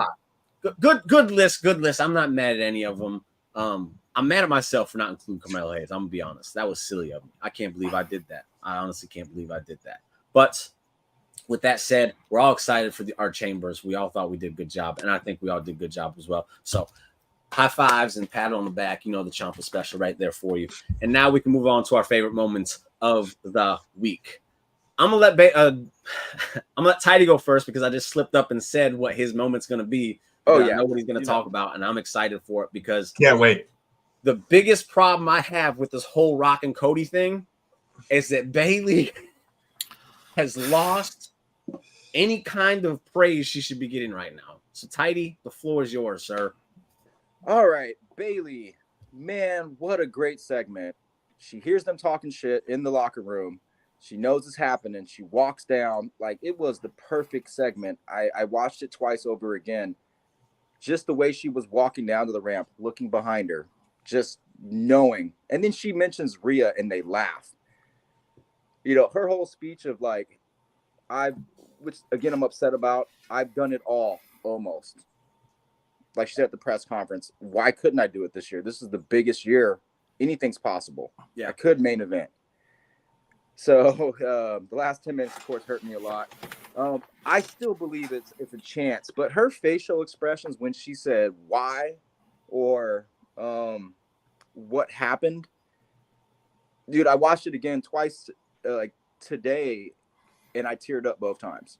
Good list. I'm not mad at any of them. I'm mad at myself for not including Carmelo Hayes. I'm gonna be honest. That was silly of me. I can't believe I did that. I honestly can't believe I did that. But with that said, we're all excited for our chambers. We all thought we did a good job, and I think we all did a good job as well. So high fives and pat on the back. You know the Champa special right there for you. And now we can move on to our favorite moments of the week. I'm gonna let Tidy go first because I just slipped up and said what his moment's gonna be. I know what he's gonna talk about, and I'm excited for it because can't wait. The biggest problem I have with this whole Rock and Cody thing is that Bayley has lost any kind of praise she should be getting right now. So, Tidy, the floor is yours, sir. All right, Bayley, man, what a great segment. She hears them talking shit in the locker room. She knows it's happening. She walks down. Like, it was the perfect segment. I watched it twice over again. Just the way she was walking down to the ramp, looking behind her, just knowing. And then she mentions Rhea and they laugh. You know, her whole speech of like, which again, I'm upset about. I've done it all almost. Like she said at the press conference, why couldn't I do it this year? This is the biggest year. Anything's possible. Yeah. I could main event. So the last 10 minutes, of course, hurt me a lot. I still believe it's a chance, but her facial expressions when she said why or what happened, dude, I watched it again twice like today, and I teared up both times.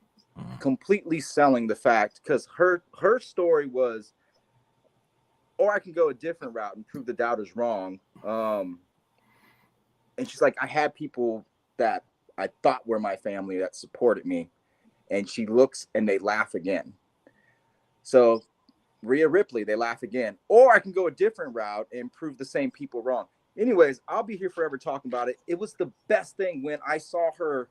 Completely selling the fact because her story was, or I can go a different route and prove the doubters wrong. And she's like, I had people that I thought were my family that supported me. And she looks and they laugh again. So Rhea Ripley, they laugh again. Or I can go a different route and prove the same people wrong. Anyways, I'll be here forever talking about it. It was the best thing when I saw her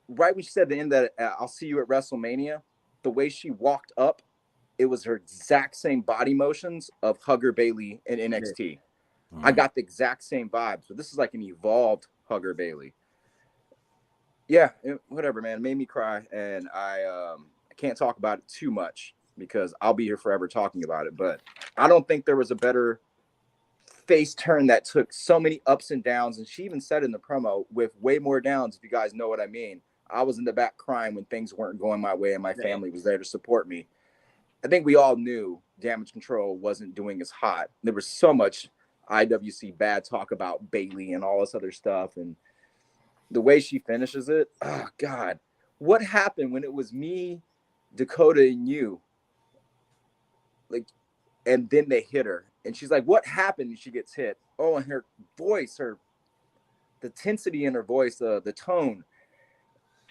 right when she said the end that I'll see you at WrestleMania. The way she walked up, it was her exact same body motions of Hugger Bayley in NXT. I got the exact same vibe. So this is like an evolved Hugger Bayley. Yeah, whatever, man. It made me cry, and I can't talk about it too much because I'll be here forever talking about it. But I don't think there was a better face turn that took so many ups and downs. And she even said in the promo with way more downs, if you guys know what I mean. I was in the back crying when things weren't going my way and my family was there to support me. I think we all knew Damage Control wasn't doing as hot. There was so much IWC bad talk about Bayley and all this other stuff. And the way she finishes it, oh God, what happened when it was me, Dakota, and you? Like, and then they hit her, and she's like, "What happened?" And she gets hit. Oh, and her voice, the intensity in her voice, the tone,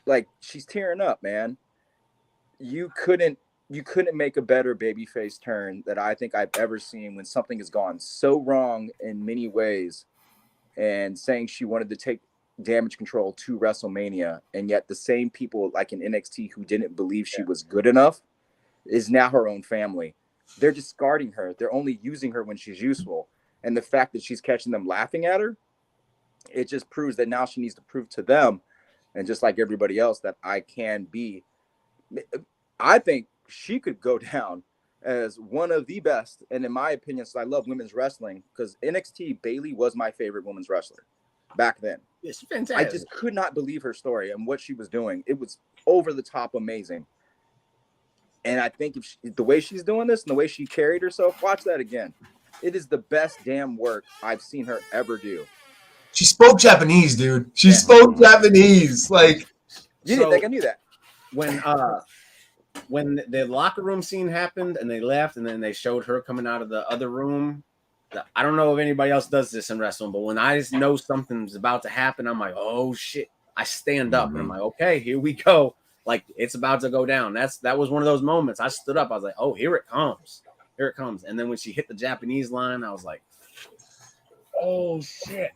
like she's tearing up, man. You couldn't make a better babyface turn that I think I've ever seen when something has gone so wrong in many ways, and saying she wanted to take Damage Control to WrestleMania, and yet the same people like in NXT who didn't believe she was good enough is now her own family. They're discarding her. They're only using her when she's useful. And the fact that she's catching them laughing at her, it just proves that now she needs to prove to them, and just like everybody else, that I can be. I think she could go down as one of the best. And in my opinion, so I love women's wrestling, because NXT, Bayley was my favorite women's wrestler back then. It's fantastic. I just could not believe her story and what she was doing. It was over the top amazing. And I think the way she's doing this and the way she carried herself, watch that again. It is the best damn work I've seen her ever do. She spoke Japanese, dude. She spoke Japanese. Like, you didn't think I knew that. When the locker room scene happened and they left, and then they showed her coming out of the other room. I don't know if anybody else does this in wrestling, but when I know something's about to happen, I'm like, oh shit. I stand up and I'm like, okay, here we go. Like, it's about to go down. That was one of those moments. I stood up. I was like, oh, here it comes. Here it comes. And then when she hit the Japanese line, I was like, oh shit.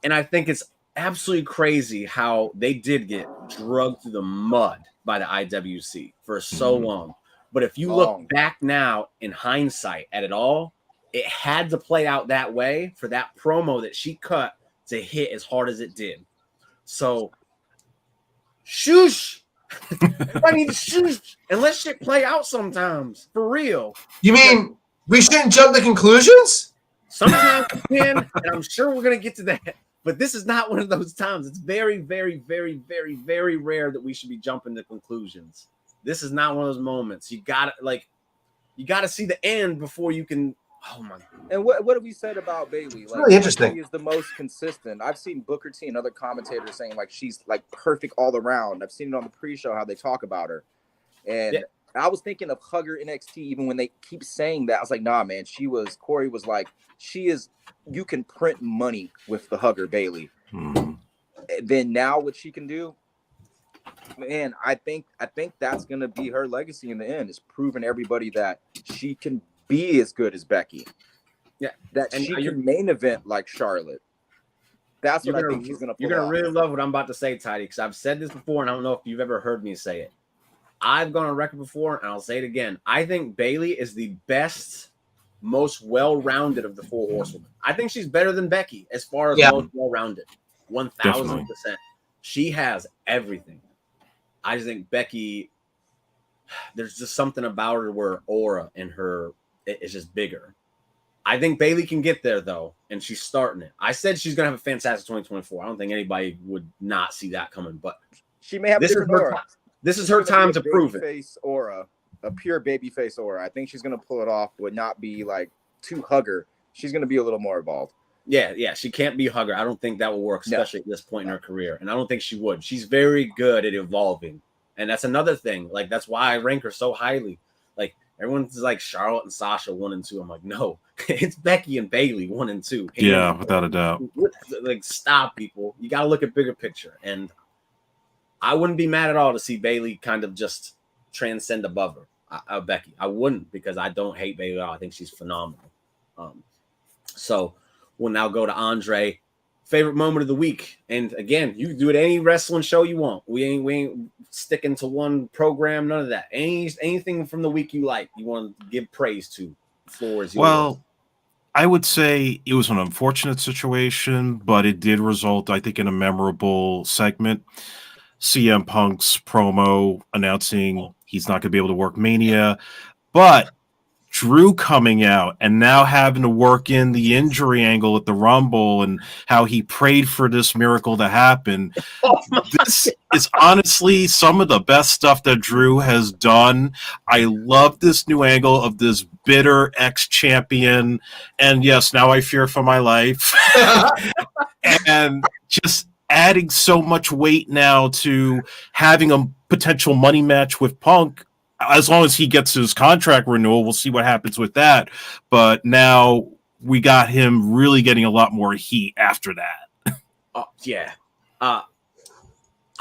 And I think it's absolutely crazy how they did get drugged through the mud by the IWC for so long. But if you look back now in hindsight at it all, it had to play out that way for that promo that she cut to hit as hard as it did. So, shoosh. I need to shoosh and let shit play out sometimes. For real. You mean we shouldn't jump to conclusions? Sometimes we can, and I'm sure we're going to get to that. But this is not one of those times. It's very, very, very, very, very rare that we should be jumping to conclusions. This is not one of those moments. You got to see the end before you can. Oh my! And what have we said about Bayley? Like, really interesting. She is the most consistent. I've seen Booker T and other commentators saying like she's like perfect all around. I've seen it on the pre-show how they talk about her, and I was thinking of Hugger NXT even when they keep saying that. I was like, nah, man. Corey was like, she is. You can print money with the Hugger Bayley. Then now what she can do, man. I think that's gonna be her legacy in the end. Is proving everybody that she can be as good as Becky. Yeah, that and she can main event like Charlotte. That's what I think she's gonna pull You're gonna off. really love what I'm about to say, Tidy, because I've said this before, and I don't know if you've ever heard me say it. I've gone on record before, and I'll say it again. I think Bayley is the best, most well-rounded of the four horsewomen. I think she's better than Becky as far as most well-rounded. 1,000%. She has everything. I just think Becky, there's just something about her where aura in her is just bigger. I think Bayley can get there, though, and she's starting it. I said she's going to have a fantastic 2024. I don't think anybody would not see that coming, but she may have this is her time to prove it. Face aura, a pure babyface aura. I think she's going to pull it off, would not be like too Hugger. She's going to be a little more evolved. Yeah, she can't be Hugger. I don't think that will work, especially at this point in her career, and I don't think she would. She's very good at evolving, and that's another thing. Like, that's why I rank her so highly. Like, everyone's like Charlotte and Sasha 1 and 2. I'm like, no, it's Becky and Bayley 1 and 2. Yeah, without a doubt. Like, stop, people. You got to look at bigger picture. And I wouldn't be mad at all to see Bayley kind of just transcend above her, Becky. I wouldn't, because I don't hate Bayley at all. I think she's phenomenal. So we'll now go to Andre. Favorite moment of the week. And again, you can do it any wrestling show you want. We ain't sticking to one program, none of that. Anything from the week you like, you want to give praise to. The floor is yours. Well, I would say it was an unfortunate situation, but it did result, I think, in a memorable segment. CM Punk's promo announcing he's not going to be able to work Mania, but Drew coming out and now having to work in the injury angle at the Rumble and how he prayed for this miracle to happen. This is honestly some of the best stuff that Drew has done. I love this new angle of this bitter ex-champion. And yes, now I fear for my life. And just adding so much weight now to having a potential money match with Punk. As long as he gets his contract renewal, we'll see what happens with that. But now we got him really getting a lot more heat after that. Yeah.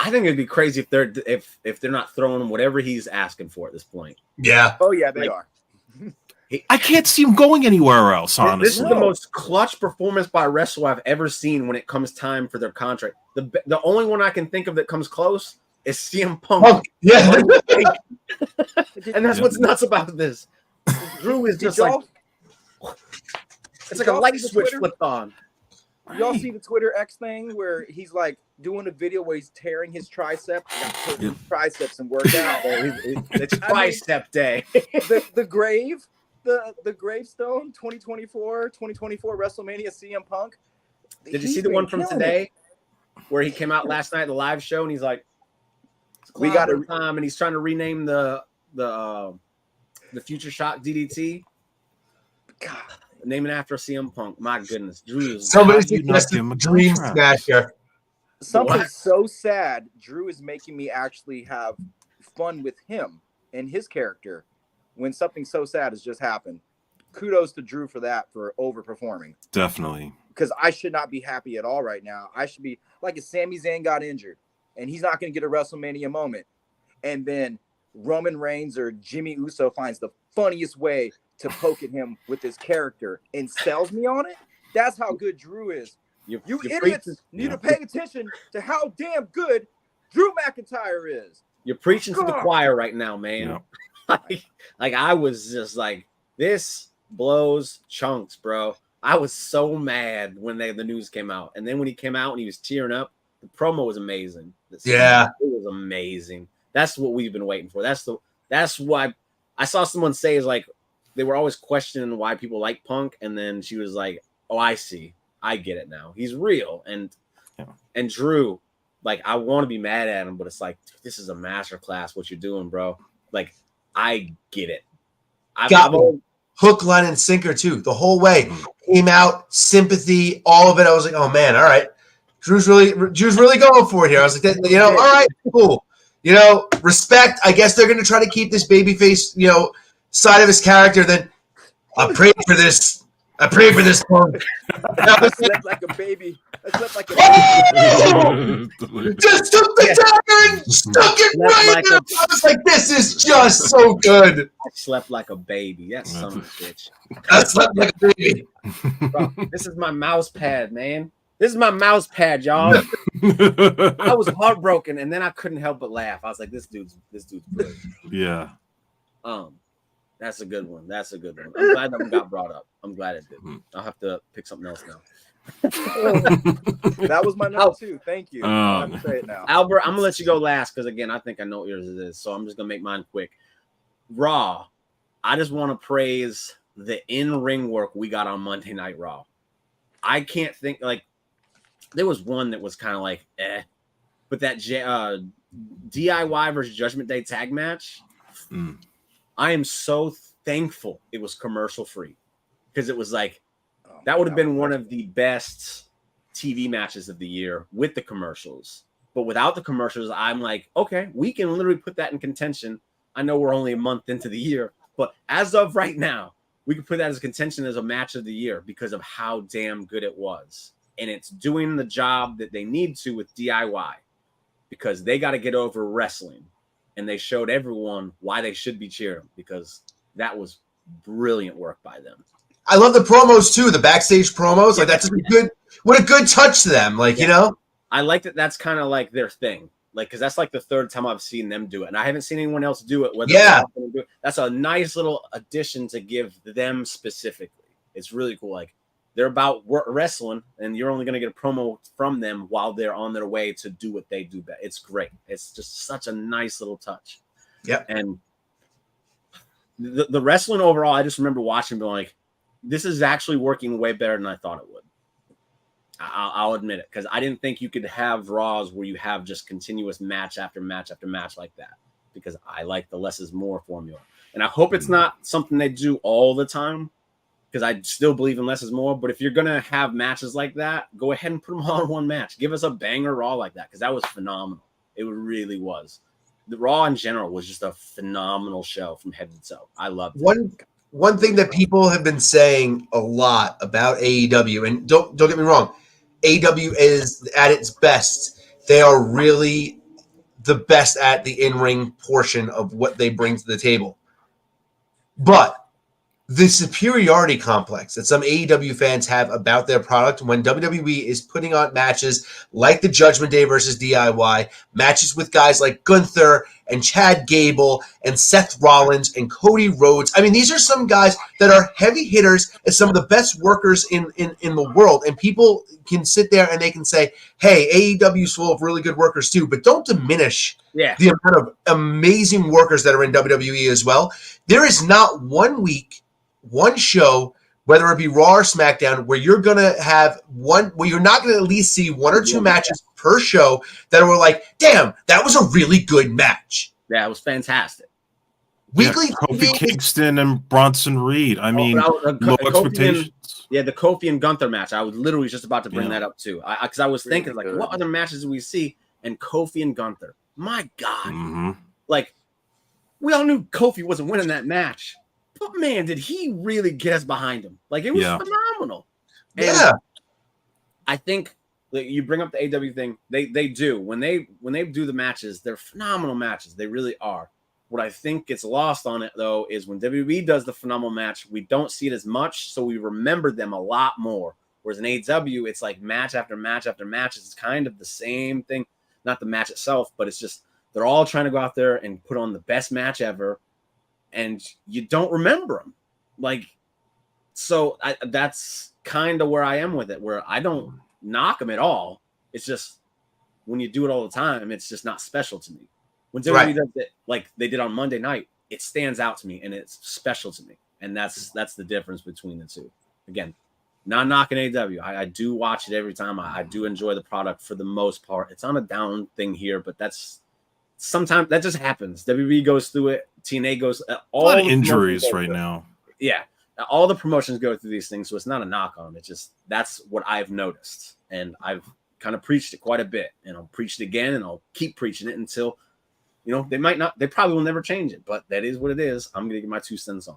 I think it'd be crazy if they're not throwing him whatever he's asking for at this point. Yeah. Oh yeah, they are. I can't see him going anywhere else, honestly. This is the most clutch performance by a wrestler I've ever seen when it comes time for their contract. The only one I can think of that comes close is CM Punk. Yeah. And that's what's nuts about this. Drew is just like, it's like a light switch flipped on. Y'all see the Twitter X thing where he's like doing a video where he's tearing his tricep? Got to put his triceps and work out. It's tricep day. The gravestone 2024 WrestleMania CM Punk. Did you see the one from today where he came out last night, the live show, and he's like, we got a time, and he's trying to rename the Future Shock DDT. God. Name it after CM Punk. My goodness. Drew is somebody suggested Dream Smasher. Something so sad. Drew is making me actually have fun with him and his character when something so sad has just happened. Kudos to Drew for that, for overperforming. Definitely. Because I should not be happy at all right now. I should be like if Sami Zayn got injured and he's not going to get a WrestleMania moment. And then Roman Reigns or Jimmy Uso finds the funniest way to poke at him with his character and sells me on it. That's how good Drew is. You idiots need to pay attention to how damn good Drew McIntyre is. You're preaching to the choir right now, man. Yeah. like I was just like, this blows chunks, bro. I was so mad when the news came out. And then when he came out and he was tearing up, the promo was amazing. Yeah. It was amazing. That's what we've been waiting for. That's why I saw someone say is like, they were always questioning why people like Punk, and then she was like, "Oh, I see. I get it now. He's real." And Drew, like, I want to be mad at him, but it's like, dude, this is a masterclass. What you're doing, bro? Like, I get it. Got hook, line, and sinker too. The whole way came out, sympathy, all of it. I was like, "Oh man, all right." Drew's really going for it here. I was like, all right, cool. Respect. I guess they're gonna try to keep this babyface, side of his character. Then I prayed for this. Punk. I slept like a baby. Just took the dagger and stuck it right in. I was like, this is just so good. I slept like a baby. That son of a bitch. I slept like a baby. Bro, this is my mouse pad, man. This is my mouse pad, y'all. I was heartbroken, and then I couldn't help but laugh. I was like, this dude's good. Yeah. That's a good one. I'm glad that one got brought up. I'm glad it did. I'll have to pick something else now. That was my number 2. Thank you. I'm gonna say it now. Albert, I'm gonna let you go last because again, I think I know what yours is. So I'm just gonna make mine quick. Raw. I just want to praise the in-ring work we got on Monday Night Raw. I can't think there was one that was kind of like but that DIY versus Judgment Day tag match. I am so thankful it was commercial free because it was like that would have been one of the best TV matches of the year with the commercials. But without the commercials, I'm like, okay, we can literally put that in contention. I know we're only a month into the year, but as of right now, we can put that as contention as a match of the year because of how damn good it was. And it's doing the job that they need to with DIY because they got to get over wrestling. And they showed everyone why they should be cheering because that was brilliant work by them. I love the promos too, the backstage promos. Like that's what a good touch to them. I like that. That's kind of like their thing. Like, because that's like the third time I've seen them do it, and I haven't seen anyone else do it. That's a nice little addition to give them specifically. It's really cool. Like they're about wrestling, and you're only going to get a promo from them while they're on their way to do what they do best. It's great. It's just such a nice little touch. Yeah. And the wrestling overall, I just remember watching, being like, this is actually working way better than I thought it would. I'll admit it, because I didn't think you could have Raws where you have just continuous match after match after match like that, because I like the less is more formula. And I hope it's not something they do all the time, because I still believe in less is more. But if you're gonna have matches like that, go ahead and put them all in one match. Give us a banger Raw like that, because that was phenomenal. It really was. The Raw in general was just a phenomenal show from head to toe. I loved it. One thing that people have been saying a lot about AEW, and don't get me wrong, AEW is at its best. They are really the best at the in-ring portion of what they bring to the table. But the superiority complex that some AEW fans have about their product when WWE is putting on matches like the Judgment Day versus DIY, matches with guys like Gunther and Chad Gable and Seth Rollins and Cody Rhodes. I mean, these are some guys that are heavy hitters and some of the best workers in the world. And people can sit there and they can say, hey, AEW is full of really good workers too, but don't diminish the amount of amazing workers that are in WWE as well. There is not one week, one show, whether it be Raw or SmackDown, where you're gonna have where you're not gonna at least see one or two matches per show that were like, damn, that was a really good match. Yeah, it was fantastic. Weekly Kofi Kingston and Bronson Reed. I mean, low expectations. The Kofi and Gunther match. I was literally just about to bring that up too, because I was thinking like, what other matches do we see? And Kofi and Gunther. My God, like we all knew Kofi wasn't winning that match. But man, did he really get us behind him? Like it was phenomenal. And I think you bring up the AW thing. They do when they do the matches. They're phenomenal matches. They really are. What I think gets lost on it though is when WWE does the phenomenal match, we don't see it as much, so we remember them a lot more. Whereas in AW, it's like match after match after match. It's kind of the same thing. Not the match itself, but it's just they're all trying to go out there and put on the best match ever. And you don't remember them. Like, so that's kind of where I am with it, where I don't knock them at all. It's just when you do it all the time, it's just not special to me. When WWE does it like they did on Monday night, it stands out to me and it's special to me. And that's the difference between the two. Again, not knocking AW. I do watch it every time. I do enjoy the product for the most part. It's on a down thing here, but that's sometimes that just happens. WWE goes through it. TNA goes all a lot of injuries right now. Yeah, all the promotions go through these things, so it's not a knock on them. It's just that's what I've noticed, and I've kind of preached it quite a bit, and I'll preach it again, and I'll keep preaching it until they probably will never change it, but that is what it is. I'm gonna get my 2 cents on.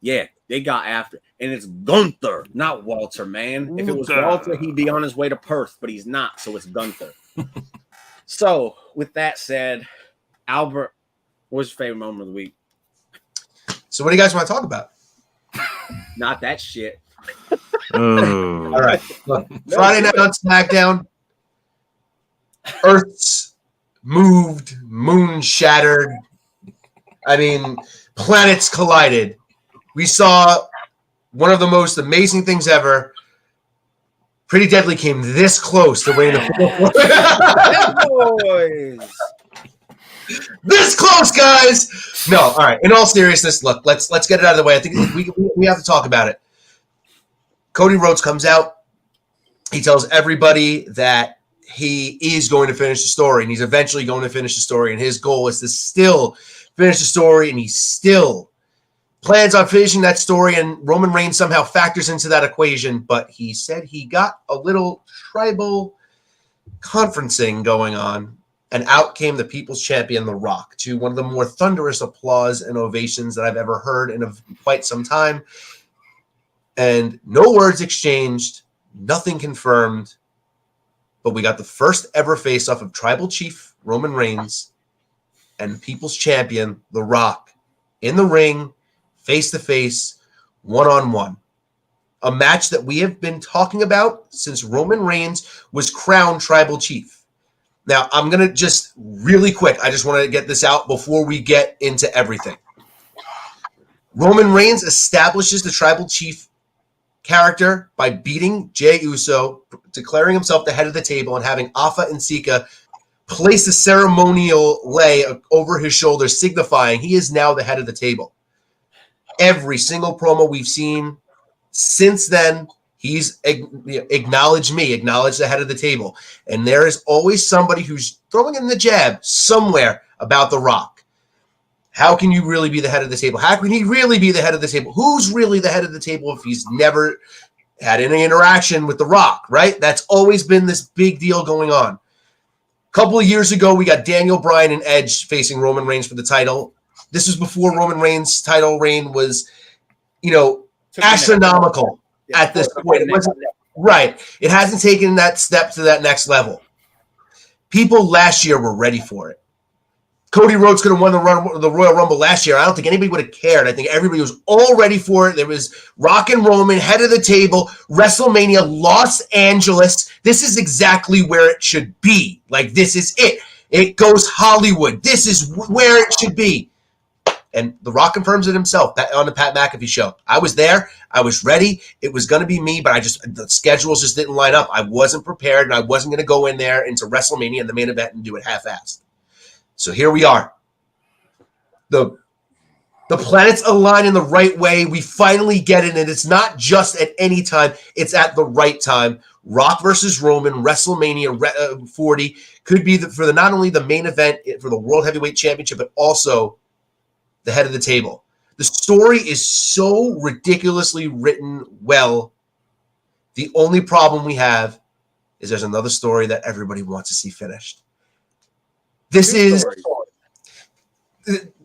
Yeah, they got after, and it's Gunther, not Walter. Man, if it was Walter, he'd be on his way to Perth, but he's not, so it's Gunther. So, with that said, Albert, what's your favorite moment of the week? So, what do you guys want to talk about? Not that shit. All right. Look, Friday night on SmackDown, Earth's moved, moon shattered. I mean, planets collided. We saw one of the most amazing things ever. Pretty Deadly came this close to winning the boys. This close, guys. No, all right. In all seriousness, look, let's get it out of the way. I think we have to talk about it. Cody Rhodes comes out. He tells everybody that he is going to finish the story, and he's eventually going to finish the story. And his goal is to still finish the story, and he still plans on finishing that story, and Roman Reigns somehow factors into that equation, but he said he got a little tribal conferencing going on, and out came the People's Champion, The Rock, to one of the more thunderous applause and ovations that I've ever heard in quite some time, and no words exchanged, nothing confirmed, but we got the first ever face-off of Tribal Chief Roman Reigns and People's Champion, The Rock, in the ring, face-to-face, one-on-one. A match that we have been talking about since Roman Reigns was crowned Tribal Chief. Now, I'm going to just really quick, I just want to get this out before we get into everything. Roman Reigns establishes the Tribal Chief character by beating Jey Uso, declaring himself the head of the table, and having Alpha and Sika place a ceremonial lay over his shoulder, signifying he is now the head of the table. Every single promo we've seen since then, he's acknowledged me, acknowledged the head of the table. And there is always somebody who's throwing in the jab somewhere about The Rock. How can you really be the head of the table? How can he really be the head of the table? Who's really the head of the table if he's never had any interaction with The Rock, right? That's always been this big deal going on. A couple of years ago, we got Daniel Bryan and Edge facing Roman Reigns for the title. This was before Roman Reigns' title reign was, astronomical at this point. It wasn't, right. It hasn't taken that step to that next level. People last year were ready for it. Cody Rhodes could have won the Royal Rumble last year. I don't think anybody would have cared. I think everybody was all ready for it. There was Rock and Roman, head of the table, WrestleMania, Los Angeles. This is exactly where it should be. Like, this is it. It goes Hollywood. This is where it should be. And The Rock confirms it himself on the Pat McAfee show. I was there. I was ready. It was going to be me, but the schedules just didn't line up. I wasn't prepared, and I wasn't going to go in there into WrestleMania in the main event and do it half-assed. So here we are. The planets align in the right way. We finally get it, and it's not just at any time. It's at the right time. Rock versus Roman, WrestleMania 40 could be for not only the main event for the World Heavyweight Championship, but also the head of the table. The story is so ridiculously written well. The only problem we have is there's another story that everybody wants to see finished. This is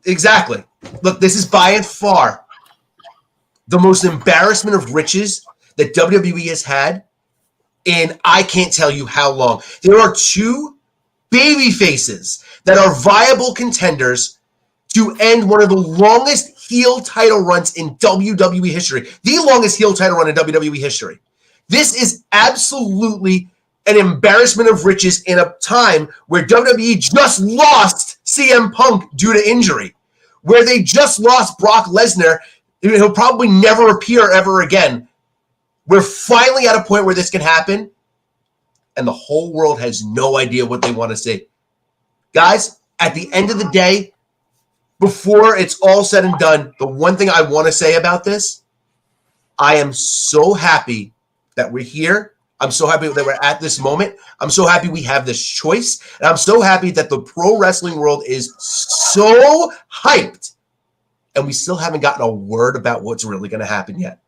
exactly. Look, this is by and far the most embarrassment of riches that WWE has had in I can't tell you how long. There are two baby faces that are viable contenders to end one of the longest heel title runs in WWE history. The longest heel title run in WWE history. This is absolutely an embarrassment of riches in a time where WWE just lost CM Punk due to injury, where they just lost Brock Lesnar. He'll probably never appear ever again. We're finally at a point where this can happen, and the whole world has no idea what they want to see. Guys, at the end of the day, before it's all said and done, the one thing I want to say about this, I am so happy that we're here. I'm so happy that we're at this moment. I'm so happy we have this choice. And I'm so happy that the pro wrestling world is so hyped. And we still haven't gotten a word about what's really going to happen yet.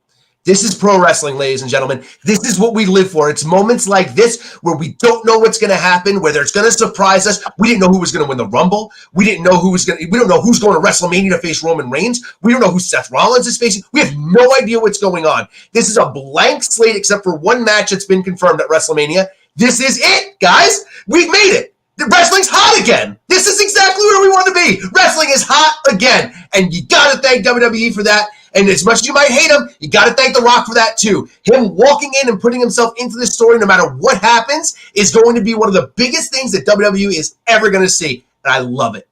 This is pro wrestling, ladies and gentlemen. This is what we live for. It's moments like this where we don't know what's going to happen, where it's going to surprise us. We didn't know who was going to win the Rumble. We don't know who's going to WrestleMania to face Roman Reigns. We don't know who Seth Rollins is facing. We have no idea what's going on. This is a blank slate except for one match that's been confirmed at WrestleMania. This is it, guys. We've made it. The wrestling's hot again. This is exactly where we want to be. Wrestling is hot again. And you got to thank WWE for that. And as much as you might hate him, you got to thank The Rock for that too. Him walking in and putting himself into this story, no matter what happens, is going to be one of the biggest things that WWE is ever going to see. And I love it.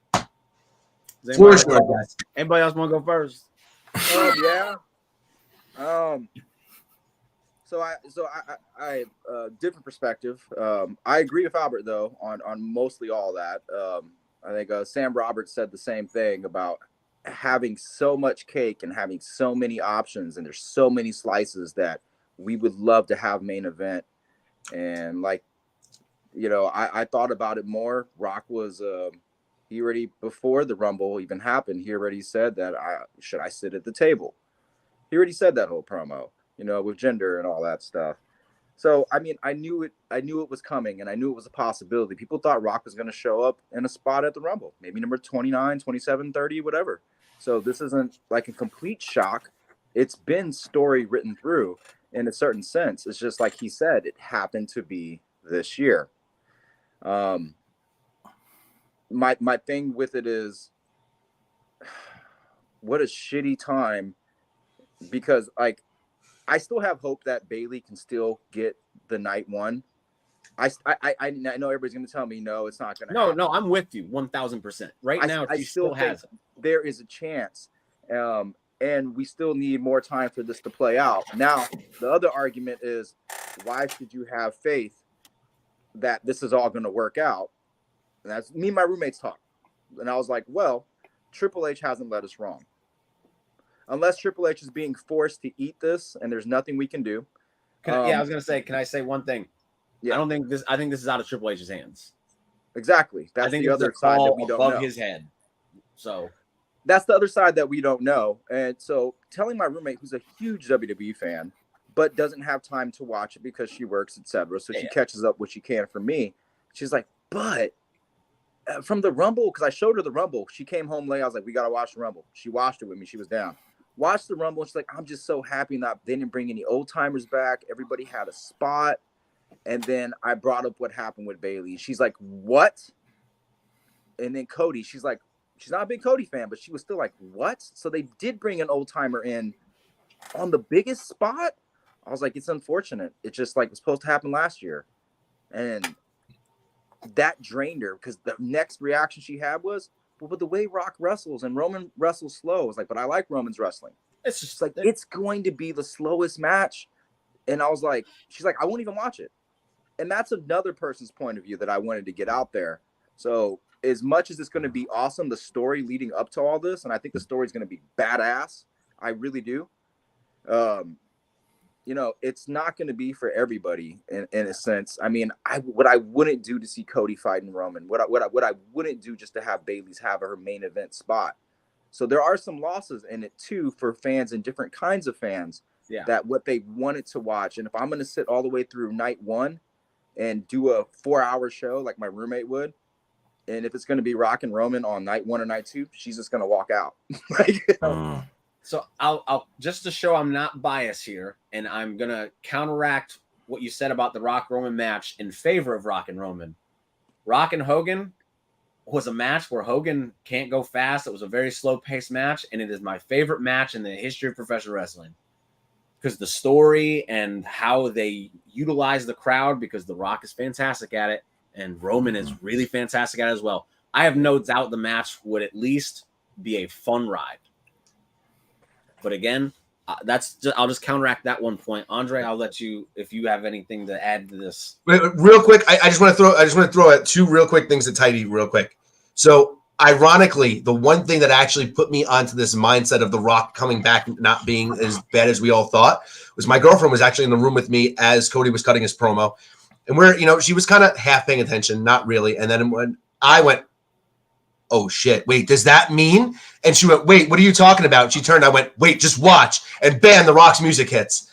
Anybody else want to go first? Yeah. So I different perspective. I agree with Albert though on mostly all that. I think Sam Roberts said the same thing about having so much cake and having so many options, and there's so many slices that we would love to have main event. And I thought about it more. Rock was he already, before the Rumble even happened, he already said that should I sit at the table. He already said that whole promo, with gender and all that stuff. So, I mean, I knew it was coming, and I knew it was a possibility. People thought Rock was going to show up in a spot at the Rumble, maybe number 29, 27, 30, whatever. So this isn't like a complete shock. It's been story written through in a certain sense. It's just like he said, it happened to be this year. My thing with it is, what a shitty time, because I still have hope that Bayley can still get the night one. I know everybody's going to tell me, no, it's not going to happen. No, I'm with you 1,000%. Right now, she still has it. There is a chance, and we still need more time for this to play out. Now, the other argument is, why should you have faith that this is all going to work out? And that's me and my roommates talk. And I was like, well, Triple H hasn't led us wrong. Unless Triple H is being forced to eat this and there's nothing we can do. I was going to say, can I say one thing? Yeah. I think this is out of Triple H's hands. Exactly. That's the other side that we don't know. Above his head. So that's the other side that we don't know. And so telling my roommate, who's a huge WWE fan, but doesn't have time to watch it because she works, etc. So she catches up what she can from me. She's like, but from the Rumble, because I showed her the Rumble. She came home late. I was like, we got to watch the Rumble. She watched it with me. She was down. Watched the Rumble. And she's like, I'm just so happy that they didn't bring any old timers back. Everybody had a spot. And then I brought up what happened with Bayley. She's like, what? And then Cody, she's like, she's not a big Cody fan, but she was still like, what? So they did bring an old timer in on the biggest spot. I was like, it's unfortunate. It's just like, it's supposed to happen last year. And that drained her, because the next reaction she had was, well, but the way Rock wrestles and Roman wrestles slow. I was like, but I like Roman's wrestling. It's just like, it's going to be the slowest match. And I was like, she's like, I won't even watch it. And that's another person's point of view that I wanted to get out there. So as much as it's going to be awesome, the story leading up to all this, and I think the story is going to be badass. I really do. You know, it's not going to be for everybody in a sense. I mean, what I wouldn't do to see Cody fighting Roman, what I wouldn't do just to have Bayley's have her main event spot. So there are some losses in it too for fans and different kinds of fans. Yeah. That what they wanted to watch. And if I'm going to sit all the way through night one and do a 4-hour show like my roommate would, and if it's going to be Rock and Roman on night one or night two, she's just going to walk out. So I'll just to show I'm not biased here, and I'm going to counteract what you said about the Rock Roman match in favor of Rock and Roman. Rock and Hogan was a match where Hogan can't go fast. It was a very slow paced match, and it is my favorite match in the history of professional wrestling. Because the story and how they utilize the crowd, because The Rock is fantastic at it, and Roman is really fantastic at it as well. I have no doubt the match would at least be a fun ride. But again, I'll just counteract that one point. Andre, I'll let you, if you have anything to add to this. Real quick, I just want to throw out two real quick things to Tidy real quick. So ironically, the one thing that actually put me onto this mindset of The Rock coming back not being as bad as we all thought was my girlfriend was actually in the room with me as Cody was cutting his promo. And she was kind of half paying attention, not really. And then when I went, oh shit, wait, does that mean? And she went, wait, what are you talking about? She turned, I went, wait, just watch. And bam, The Rock's music hits.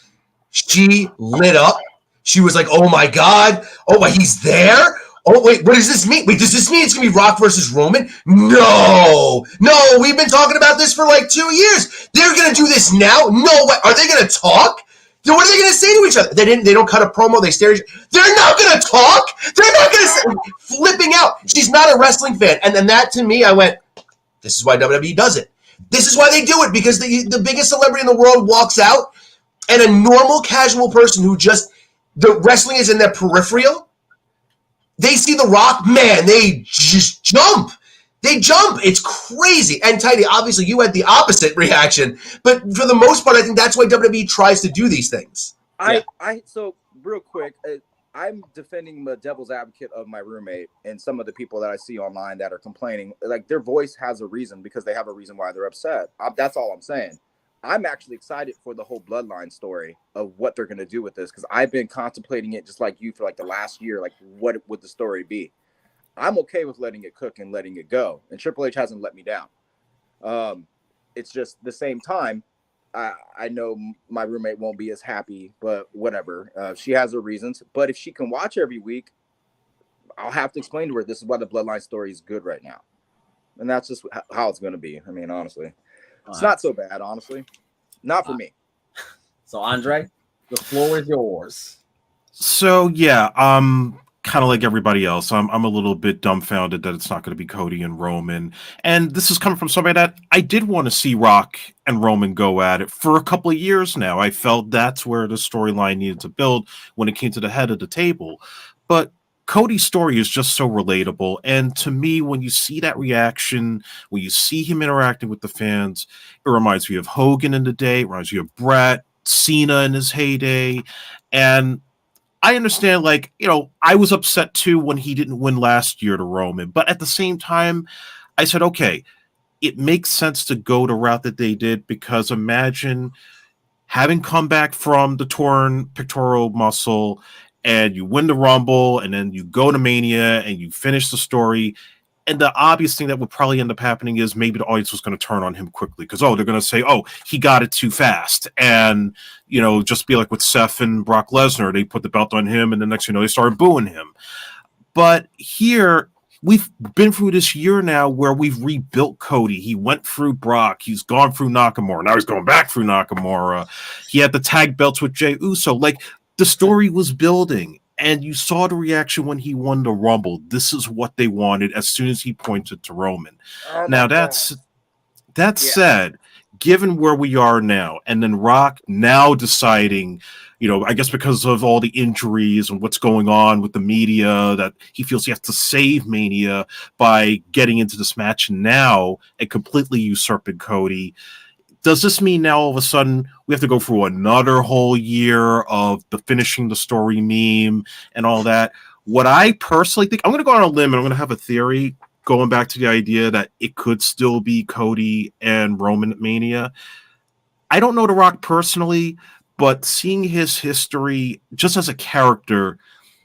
She lit up. She was like, oh my God. Oh, he's there? Oh, wait, what does this mean? Wait, does this mean it's going to be Rock versus Roman? No, we've been talking about this for like 2 years. They're going to do this now? No, what, are they going to talk? Then what are they going to say to each other? They don't cut a promo. They stare at each other. They're not going to talk. They're not going to flipping out. She's not a wrestling fan. And then that to me, I went, this is why WWE does it. This is why they do it, because the biggest celebrity in the world walks out and a normal casual person who just, the wrestling is in their peripheral, they see The Rock, man, they just jump. They jump. It's crazy. And Tidy, obviously, you had the opposite reaction. But for the most part, I think that's why WWE tries to do these things. So real quick, I'm defending the devil's advocate of my roommate and some of the people that I see online that are complaining. Like, their voice has a reason because they have a reason why they're upset. That's all I'm saying. I'm actually excited for the whole bloodline story of what they're going to do with this, because I've been contemplating it just like you for like the last year. Like, what would the story be? I'm okay with letting it cook and letting it go. And Triple H hasn't let me down. It's just the same time, I know my roommate won't be as happy, but whatever. She has her reasons. But if she can watch every week, I'll have to explain to her this is why the bloodline story is good right now. And that's just how it's going to be. I mean, honestly. It's not so bad, honestly. Not for me. So, Andre, the floor is yours. So, yeah, kind of like everybody else, I'm a little bit dumbfounded that it's not going to be Cody and Roman. And this is coming from somebody that I did want to see Rock and Roman go at it for a couple of years now. I felt that's where the storyline needed to build when it came to the head of the table. But Cody's story is just so relatable. And to me, when you see that reaction, when you see him interacting with the fans, it reminds me of Hogan in the day, it reminds me of Bret, Cena in his heyday. And I understand, like, I was upset too when he didn't win last year to Roman. But at the same time, I said, okay, it makes sense to go the route that they did, because imagine having come back from the torn pectoral muscle and you win the Rumble and then you go to Mania and you finish the story And the obvious thing that would probably end up happening is maybe the audience was going to turn on him quickly because, they're going to say, he got it too fast. And, just be like with Seth and Brock Lesnar. They put the belt on him, and the next thing you know, they started booing him. But here, we've been through this year now where we've rebuilt Cody. He went through Brock. He's gone through Nakamura. Now he's going back through Nakamura. He had the tag belts with Jey Uso. Like, the story was building. And you saw the reaction when he won the Rumble. This is what they wanted as soon as he pointed to Roman. Now, that said, given where we are now, and then Rock now deciding, I guess because of all the injuries and what's going on with the media, that he feels he has to save Mania by getting into this match now and completely usurping Cody. Does this mean now all of a sudden we have to go through another whole year of the finishing the story meme and all that? What I personally think, I'm going to go on a limb and I'm going to have a theory going back to the idea that it could still be Cody and Roman at Mania. I don't know The Rock personally, but seeing his history just as a character,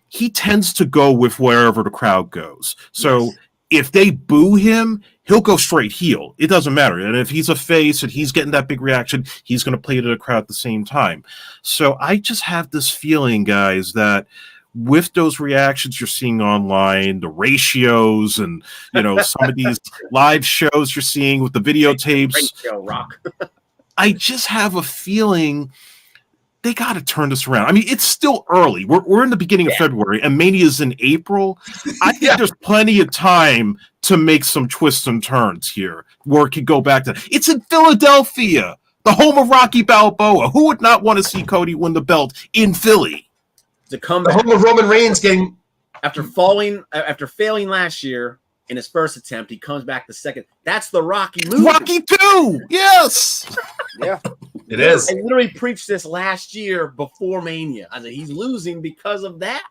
he tends to go with wherever the crowd goes. So if they boo him, he'll go straight heel. It doesn't matter. And if he's a face and he's getting that big reaction, he's going to play to the crowd at the same time. So I just have this feeling, guys, that with those reactions you're seeing online, the ratios and, some of these live shows you're seeing with the videotapes, ratio, Rock. I just have a feeling they got to turn this around. I mean, it's still early. We're in the beginning of February, and Mania's in April. I think there's plenty of time to make some twists and turns here, where it could go back to. It's in Philadelphia, the home of Rocky Balboa. Who would not want to see Cody win the belt in Philly? To come The back home of Roman Reigns getting after failing last year in his first attempt, he comes back the second. That's the Rocky movie. Rocky 2, yes. Yeah, it is. I literally preached this last year before Mania. I said he's losing because of that.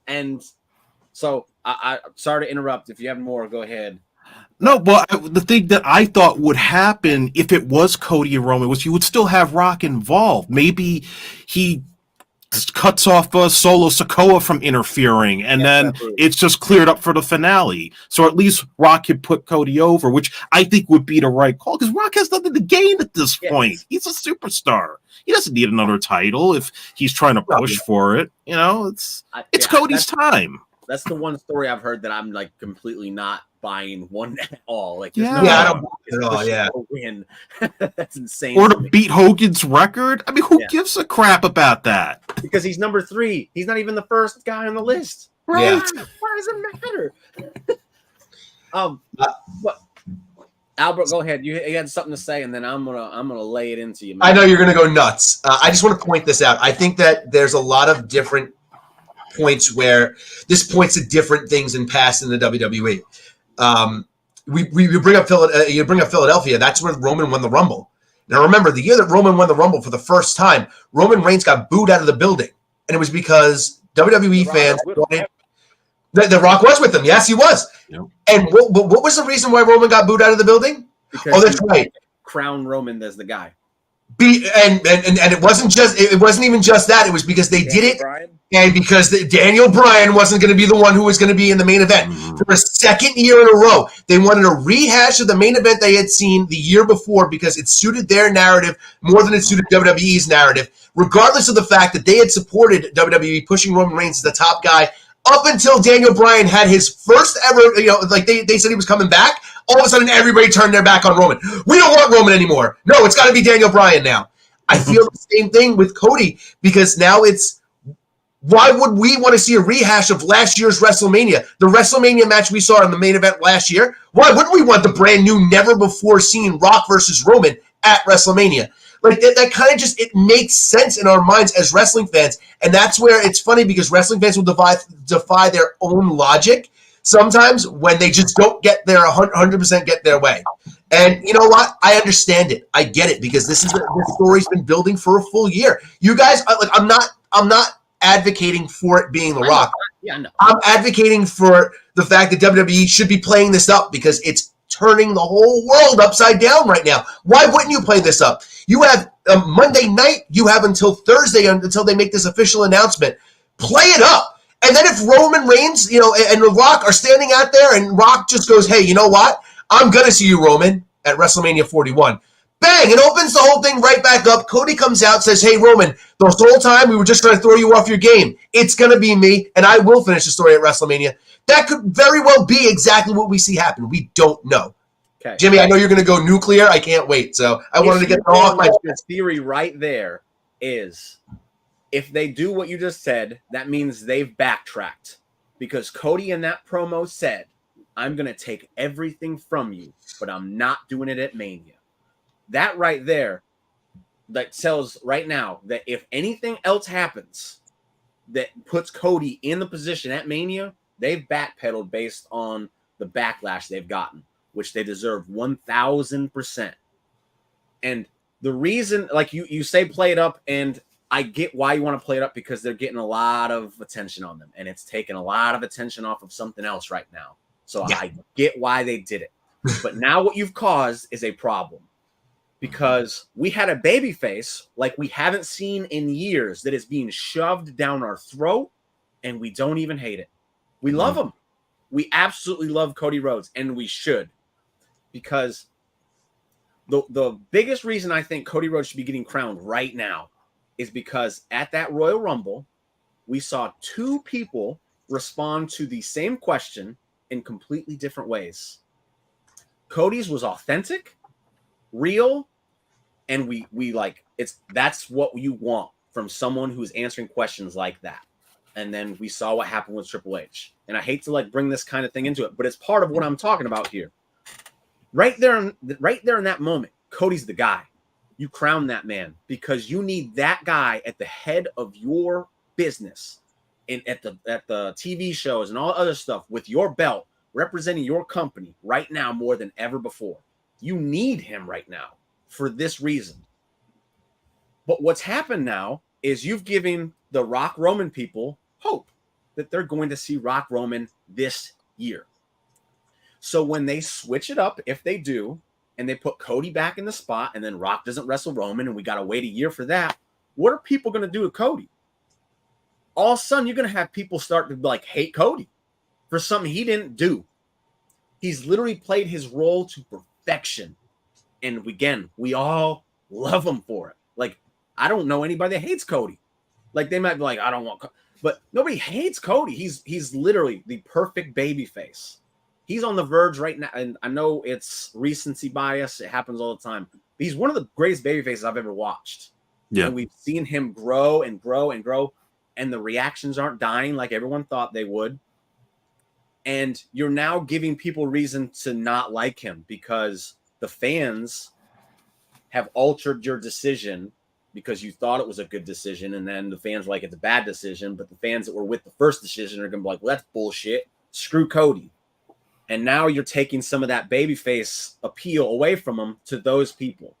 And so I sorry to interrupt. If you have more, go ahead. No, but the thing that I thought would happen if it was Cody and Roman was you would still have Rock involved. Maybe he cuts off Solo Sikoa from interfering, and then it's just cleared up for the finale. So at least Rock could put Cody over, which I think would be the right call, because Rock has nothing to gain at this point. He's a superstar. He doesn't need another title if he's trying to push for it. It's Cody's time. That's the one story I've heard that I'm like completely not buying one at all. Like, I don't buy it at all. Yeah, win. That's insane. Or to beat Hogan's record. I mean, who gives a crap about that? Because he's number 3. He's not even the first guy on the list. Right? Yeah. Why does it matter? What? Albert, go ahead. You had something to say, and then I'm gonna lay it into you, man. I know you're gonna go nuts. I just want to point this out. I think that there's a lot of different points where this points to different things in past in the WWE. We bring up you bring up Philadelphia. That's where Roman won the Rumble. Now remember, the year that Roman won the Rumble for the first time, Roman Reigns got booed out of the building, and it was because WWE fans wanted. The Rock was with him. Yes, he was. Yep. And what was the reason why Roman got booed out of the building? Because that's right. Crown Roman as the guy. And it wasn't even just that. It was because they did it, and because Daniel Bryan wasn't going to be the one who was going to be in the main event for a second year in a row. They wanted a rehash of the main event they had seen the year before because it suited their narrative more than it suited WWE's narrative, regardless of the fact that they had supported WWE pushing Roman Reigns as the top guy up until Daniel Bryan had his first ever, they said he was coming back. All of a sudden, everybody turned their back on Roman. We don't want Roman anymore. No, it's got to be Daniel Bryan now. I feel the same thing with Cody because now it's, why would we want to see a rehash of last year's WrestleMania? The WrestleMania match we saw in the main event last year, why wouldn't we want the brand new, never before seen Rock versus Roman at WrestleMania? Like that kind of just, it makes sense in our minds as wrestling fans. And that's where it's funny because wrestling fans will defy their own logic sometimes when they just don't get their 100% get their way. And you know what? I understand it. I get it because this story's been building for a full year. You guys, I'm not advocating for it being The Rock. Yeah, no. I'm advocating for the fact that WWE should be playing this up because it's turning the whole world upside down right now. Why wouldn't you play this up? You have Monday night. You have until Thursday until they make this official announcement. Play it up. And then if Roman Reigns, and The Rock are standing out there and Rock just goes, hey, you know what? I'm going to see you, Roman, at WrestleMania 41. Bang! It opens the whole thing right back up. Cody comes out, says, hey, Roman, the whole time we were just trying to throw you off your game. It's going to be me, and I will finish the story at WrestleMania. That could very well be exactly what we see happen. We don't know. Okay. Jimmy, I know you're going to go nuclear. I can't wait. So I wanted to get it off my chest. Theory right there is if they do what you just said, that means they've backtracked. Because Cody in that promo said, I'm going to take everything from you, but I'm not doing it at Mania. That right there, that tells right now that if anything else happens that puts Cody in the position at Mania, they've backpedaled based on the backlash they've gotten, which they deserve 1,000%. And the reason, like you say, play it up, and I get why you want to play it up because they're getting a lot of attention on them, and it's taking a lot of attention off of something else right now. So yeah. I get why they did it. But now what you've caused is a problem. Because we had a babyface like we haven't seen in years that is being shoved down our throat, and we don't even hate it. We love him. We absolutely love Cody Rhodes, and we should. Because the biggest reason I think Cody Rhodes should be getting crowned right now is because at that Royal Rumble, we saw two people respond to the same question in completely different ways. Cody's was authentic, real, and we like that's what you want from someone who's answering questions like that. And then we saw what happened with Triple H. And I hate to bring this kind of thing into it, but it's part of what I'm talking about here. Right there in that moment, Cody's the guy. You crown that man because you need that guy at the head of your business and at the TV shows and all other stuff with your belt representing your company right now more than ever before. You need him right now for this reason. But what's happened now is you've given the Rock Roman people hope that they're going to see Rock Roman this year. So when they switch it up, if they do, and they put Cody back in the spot, and then Rock doesn't wrestle Roman, and we got to wait a year for that, what are people going to do to Cody? All of a sudden, you're going to have people start to hate Cody for something he didn't do. He's literally played his role to perfection. And again, we all love him for it. I don't know anybody that hates Cody. They might be like, I don't want Cody. But nobody hates Cody. He's literally the perfect baby face. He's on the verge right now, and I know it's recency bias. It happens all the time. But he's one of the greatest baby faces I've ever watched. Yeah. And we've seen him grow and grow and grow, and the reactions aren't dying like everyone thought they would. And you're now giving people reason to not like him because the fans have altered your decision because you thought it was a good decision, and then the fans it's a bad decision, but the fans that were with the first decision are going to be like, well, that's bullshit. Screw Cody. And now you're taking some of that babyface appeal away from them to those people.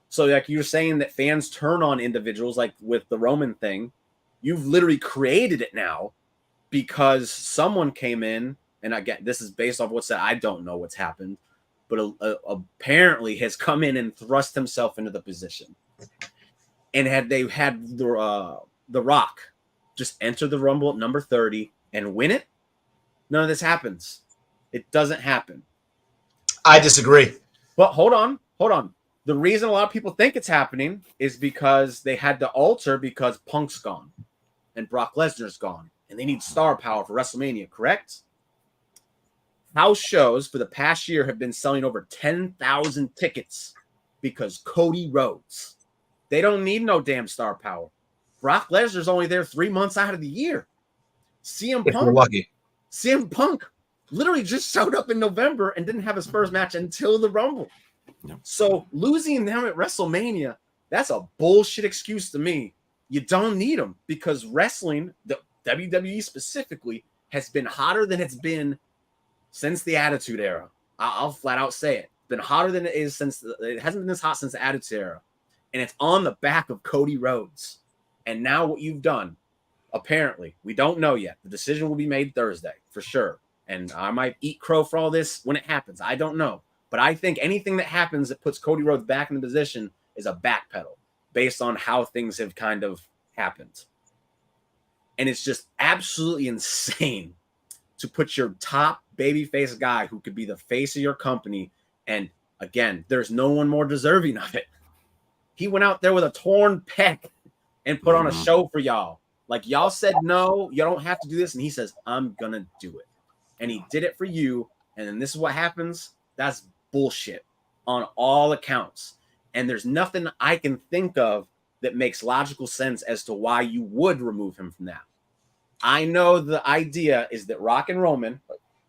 So you're saying that fans turn on individuals with the Roman thing. You've literally created it now because someone came in, and again, this is based off what's said. I don't know what's happened, but apparently has come in and thrust himself into the position. And had they had the Rock just enter the Rumble at number 30 and win it, none of this happens. It doesn't happen. I disagree. But hold on. The reason a lot of people think it's happening is because they had to alter because Punk's gone and Brock Lesnar's gone, and they need star power for WrestleMania, correct? House shows for the past year have been selling over 10,000 tickets because Cody Rhodes. They don't need no damn star power. Brock Lesnar's only there 3 months out of the year. CM Punk literally just showed up in November and didn't have his first match until the Rumble. Yep. So losing them at WrestleMania, that's a bullshit excuse to me. You don't need them because wrestling, the WWE specifically, has been hotter than it's been since the Attitude Era. I'll flat out say it. It's been hotter than it is it hasn't been this hot since the Attitude Era. And it's on the back of Cody Rhodes. And now what you've done, apparently, we don't know yet. The decision will be made Thursday for sure. And I might eat crow for all this when it happens. I don't know. But I think anything that happens that puts Cody Rhodes back in the position is a backpedal based on how things have kind of happened. And it's just absolutely insane to put your top babyface guy who could be the face of your company. And again, there's no one more deserving of it. He went out there with a torn pec and put on a show for y'all. Like, y'all said, no, you don't have to do this. And he says, I'm going to do it. And he did it for you. And then this is what happens. That's bullshit on all accounts. And there's nothing I can think of that makes logical sense as to why you would remove him from that. I know the idea is that Rock and Roman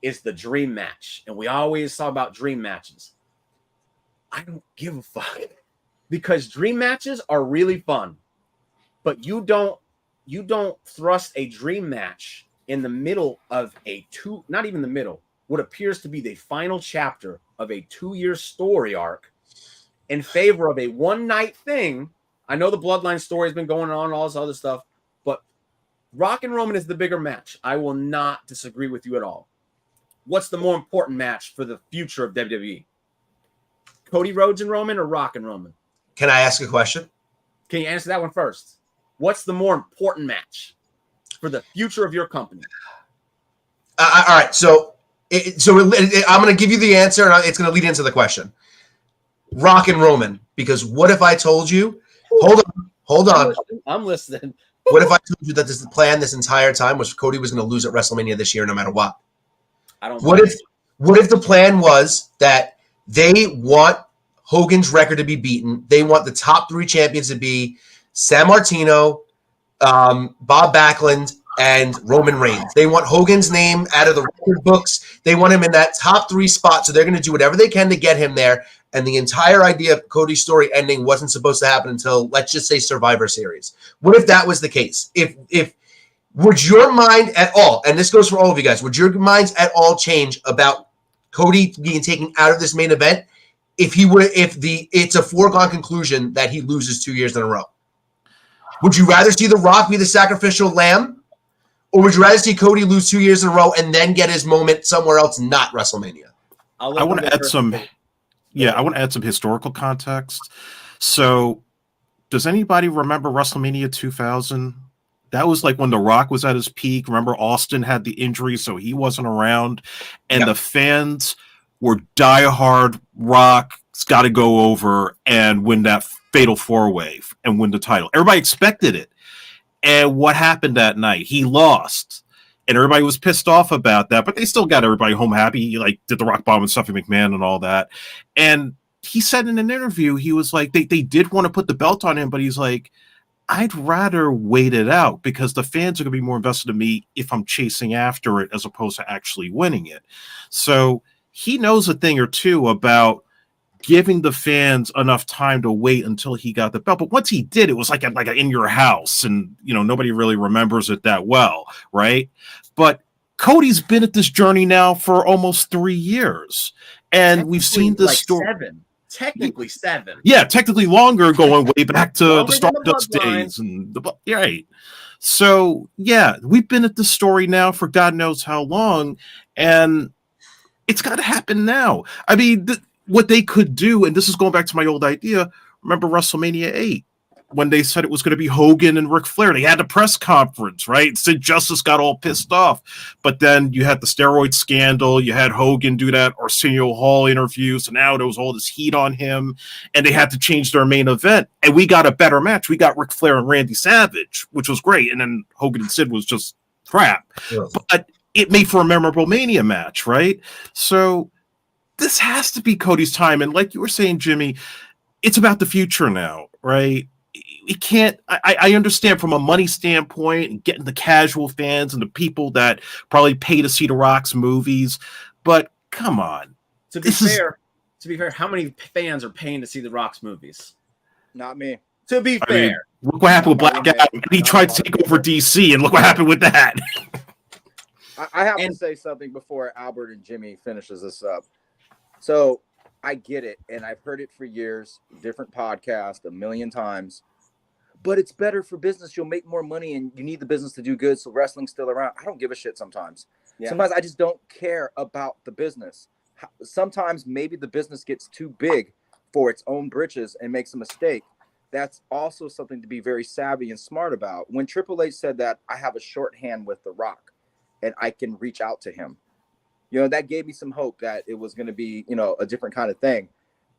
is the dream match. And we always talk about dream matches. I don't give a fuck. Because dream matches are really fun. But you don't thrust a dream match in the middle of not even the middle, what appears to be the final chapter of a 2-year story arc in favor of a one-night thing. I know the Bloodline story has been going on and all this other stuff, but Rock and Roman is the bigger match. I will not disagree with you at all. What's the more important match for the future of WWE? Cody Rhodes and Roman or Rock and Roman? Can I ask a question? Can you answer that one first? What's the more important match for the future of your company? All right, so I'm going to give you the answer, and it's going to lead into the question. Rock and Roman, because what if I told you? Hold on. I'm listening. What if I told you that the plan this entire time was Cody was going to lose at WrestleMania this year, no matter what? What if the plan was that they want Hogan's record to be beaten? They want the top 3 champions to be San Martino, Bob Backlund, and Roman Reigns. They want Hogan's name out of the record books. They want him in that top 3 spot, so they're going to do whatever they can to get him there. And the entire idea of Cody's story ending wasn't supposed to happen until, let's just say, Survivor Series. What if that was the case? If would your mind at all, and this goes for all of you guys, would your minds at all change about Cody being taken out of this main event if it's a foregone conclusion that he loses 2 years in a row? Would you rather see The Rock be the sacrificial lamb, or would you rather see Cody lose 2 years in a row and then get his moment somewhere else, not WrestleMania? I want to add some. Yeah, I want to add some historical context. So, does anybody remember WrestleMania 2000? That was like when The Rock was at his peak. Remember, Austin had the injury, so he wasn't around. And the fans were diehard. Rock's got to go over and win that fatal 4-way and win the title. Everybody expected it. And what happened that night? He lost. And everybody was pissed off about that, but they still got everybody home happy. He did the rock bottom with Stephanie McMahon and all that. And he said in an interview, he was like, they did want to put the belt on him, but he's like, I'd rather wait it out because the fans are going to be more invested in me if I'm chasing after it as opposed to actually winning it. So he knows a thing or two about giving the fans enough time to wait until he got the belt. But once he did, it was like a in your house, and nobody really remembers it that well, right? But Cody's been at this journey now for almost 3 years, and we've seen this story. Technically 7. Yeah, technically longer, going way back to the Stardust days and right. So yeah, we've been at this story now for God knows how long, and it's got to happen now. I mean, what they could do, and this is going back to my old idea, remember WrestleMania 8, when they said it was going to be Hogan and Ric Flair. They had a press conference, right? Sid Justice got all pissed off. But then you had the steroid scandal. You had Hogan do that Arsenio Hall interview. So now there was all this heat on him, and they had to change their main event. And we got a better match. We got Ric Flair and Randy Savage, which was great. And then Hogan and Sid was just crap. Yeah. But it made for a memorable Mania match, right? So this has to be Cody's time. And like you were saying, Jimmy, it's about the future now, right? It can't, I understand from a money standpoint and getting the casual fans and the people that probably pay to see The Rock's movies, but come on. To be fair, how many fans are paying to see The Rock's movies? Not me. To be fair. Mean, look what happened with Black Adam. He tried to take over DC, and look what happened with that. I have to say something before Albert and Jimmy finishes this up. So I get it, and I've heard it for years, different podcasts, a million times. But it's better for business. You'll make more money, and you need the business to do good, so wrestling's still around. I don't give a shit sometimes. Yeah. Sometimes I just don't care about the business. Sometimes maybe the business gets too big for its own britches and makes a mistake. that's also something to be very savvy and smart about. When Triple H said that, I have a shorthand with The Rock and I can reach out to him, that gave me some hope that it was going to be, a different kind of thing.